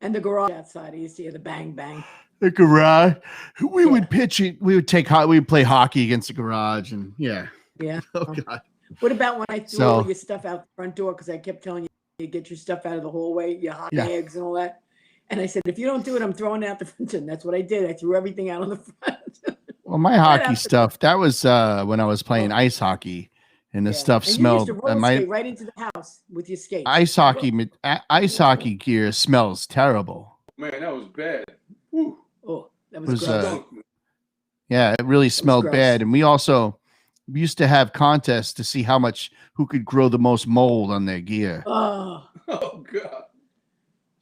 D: And the garage outside, I used to hear the bang bang.
E: The garage. We
D: Yeah.
E: would pitch it. We would we would play hockey against the garage, and yeah.
D: Yeah.
E: Oh God.
D: What about when I threw
E: So-
D: all your stuff out the front door because I kept telling you to get your stuff out of the hallway, your hot
E: Yeah.
D: eggs and all that? And I said, if you don't do it, I'm throwing it out the front. And that's what I did. I threw everything out on the front.
E: Well, my
D: Right
E: hockey
D: after-
E: stuff, that was when I was playing ice hockey, and the
D: Yeah.
E: stuff
D: And
E: smelled.
D: You used to roller
E: my
D: skate right into the house with your skates.
E: ice hockey gear smells terrible.
C: Man, that was bad. Whew.
D: Oh, that
E: Was,
D: was gross.
C: Stunk.
E: Yeah, it really smelled
D: gross.
E: bad. And we used to have contests to see who could grow the most mold on their gear.
D: Oh,
C: Oh God.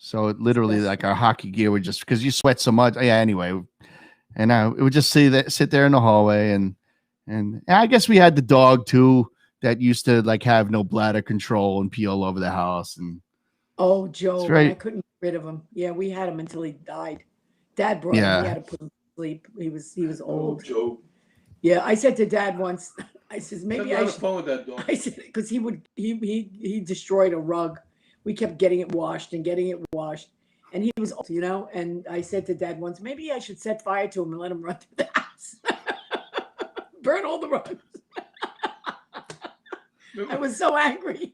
E: So it literally,
D: Disgusting.
E: like our hockey gear would just, because you sweat so much. Yeah. Anyway, and it would just sit there in the hallway, and I guess we had the dog too that used to like have no bladder control and pee all over the house. And
D: oh, Joe,
E: right.
D: I couldn't get rid of him. Yeah, we had him until he died. Dad brought him.
E: Yeah.
D: We had to put him to sleep. He was
C: Oh,
D: old.
C: Joe.
D: Yeah, I said to Dad once, I says maybe
C: Maybe
D: I
C: I
D: should.
C: fun with that dog.
D: I said because he destroyed a rug. We kept getting it washed and getting it washed, and he was old, And I said to Dad once, maybe I should set fire to him and let him run through the house, burn all the rugs. I was so angry.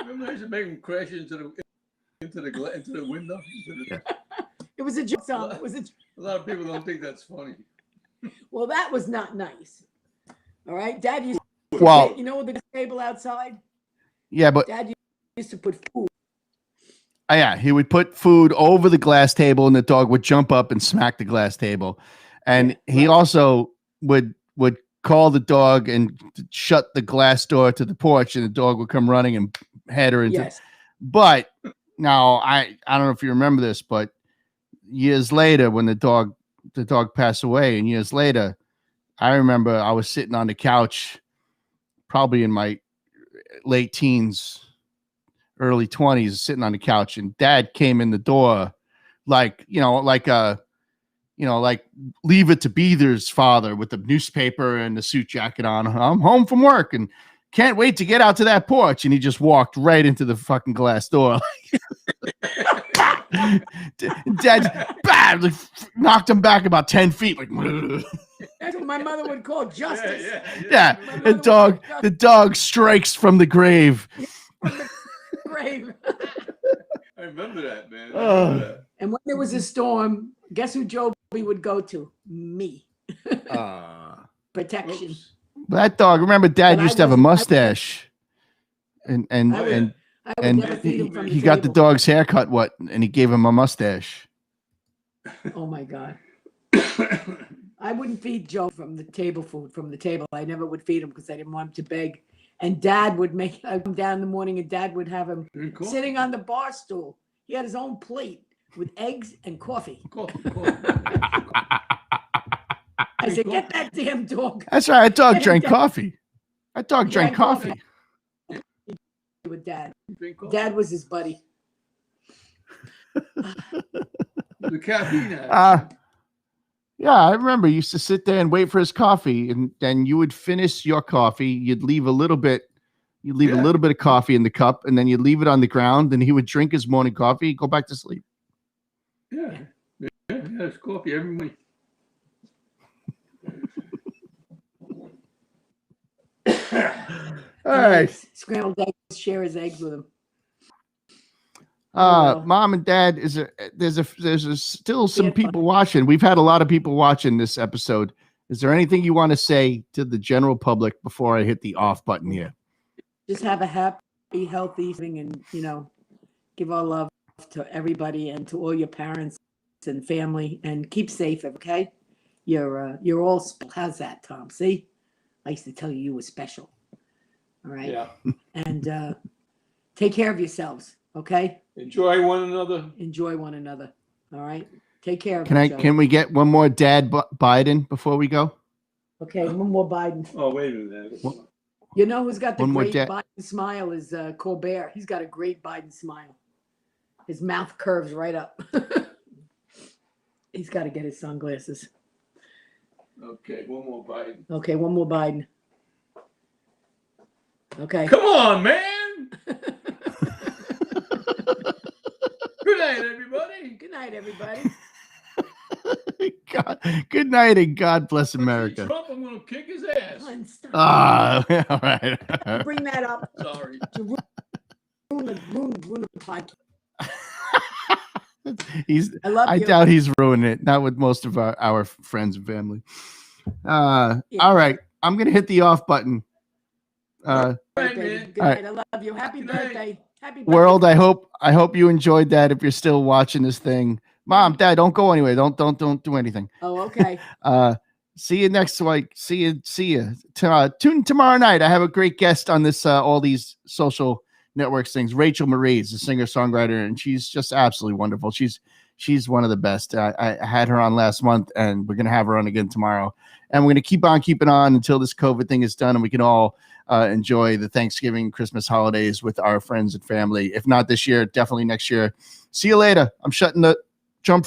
C: Remember I used to make him crash into the window.
D: It was a joke, Tom. It was a.
C: A lot of people don't think that's funny.
D: Well, that was not nice. All right, Dad used.
E: Well,
D: The table outside.
E: yeah, but
D: Dad used to put food.
E: yeah, he would put food over the glass table, and the dog would jump up and smack the glass table. And
D: Yeah,
E: he
D: right.
E: also would call the dog and shut the glass door to the porch, and the dog would come running and head her into.
D: Yes.
E: But now I don't know if you remember this, but years later, when the dog passed away, and years later, I remember I was sitting on the couch, probably in my late teens, early 20s, sitting on the couch, and Dad came in the door like Leave It to Beaver's father with the newspaper and the suit jacket on. I'm home from work and can't wait to get out to that porch. And he just walked right into the fucking glass door. Dad like, knocked him back about 10 feet. Like,
D: That's what my mother would call justice.
E: yeah.
D: My mother
E: The
D: would
E: dog,
D: call
E: the dog strikes from the grave.
D: grave.
C: I remember that, man. I
E: Oh.
C: remember that.
D: And when there was a storm, guess who Joby would go to? Me. Protection.
C: Oops.
E: That dog, remember Dad
D: But I
E: used to have a
D: wasn't-
E: mustache. And
D: I would-
E: and
D: I would
E: and
D: never feed him from the
E: he got the
D: table.
E: dog's haircut, and he gave him a mustache.
D: Oh my God. I wouldn't feed Joe from the table food from the table. I never would feed him because I didn't want him to beg. And Dad would I'd come down in the morning and Dad would have him
C: Drink coffee.
D: sitting on the bar stool. He had his own plate with eggs and coffee.
C: Coffee.
D: I said, get that damn dog
E: That's right. That dog
D: Get him
E: drank
D: down.
E: coffee. That dog drank coffee.
D: with Dad.
C: Drink coffee.
D: Dad was his buddy.
C: The caffeine.
E: Yeah, I remember. You used to sit there and wait for his coffee, and then you would finish your coffee. You'd leave a little bit. You'd leave a
C: Yeah.
E: little bit of coffee in the cup, and then you'd leave it on the ground. And he would drink his morning coffee, go back to sleep.
C: Yeah. It's coffee every morning.
E: All right.
D: Scrambled eggs, share his eggs with him. well.
E: Mom and Dad, there's still some
D: had fun.
E: people watching. We've had a lot of people watching this episode. Is there anything you want to say to the general public before I hit the off button here?
D: Just have a happy, healthy thing and, give our love to everybody and to all your parents and family and keep safe, okay? You're all special. How's that, Tom? See? I used to tell you were special. All right.
C: Yeah.
D: And take care of yourselves, okay?
C: Enjoy one another.
D: Enjoy one another. All right. Take care of each other.
E: Can we get one more Dad Biden before we go?
D: Okay, one more Biden.
C: Oh, wait a minute.
D: You know who's got the
E: One more
D: great
E: Dad.
D: Biden smile is Colbert. He's got a great Biden smile. His mouth curves right up. He's got to get his sunglasses.
C: Okay, one more bite.
D: Okay, one more Biden. Okay.
C: Come on, man. Good night, everybody. everybody.
D: Good night, everybody.
E: God, good night and God bless
C: If I see
E: America.
C: Trump, I'm going to kick his ass.
D: Come on, stop.
E: All right.
D: Bring that up
C: Sorry.
D: to ruin the podcast. I love
E: I
D: you.
E: doubt he's ruining it. Not with most of our friends and family.
D: Yeah.
E: All right. I'm gonna hit the off button.
C: Right,
D: David.
C: man.
D: Good
E: All
D: night. I love you. Happy
C: Good night.
D: birthday. Happy birthday.
E: World, I hope you enjoyed that. If you're still watching this thing, Mom, Dad, don't go anywhere. Don't do anything.
D: Oh, okay.
E: See you next week. See you. Tune tomorrow night. I have a great guest on this all these social networks things. Rachel Marie is a singer-songwriter, and she's just absolutely wonderful. She's one of the best. I had her on last month, and we're gonna have her on again tomorrow. And we're gonna keep on keeping on until this COVID thing is done, and we can all enjoy the Thanksgiving, Christmas holidays with our friends and family. If not this year, definitely next year. See you later. I'm shutting the jump free.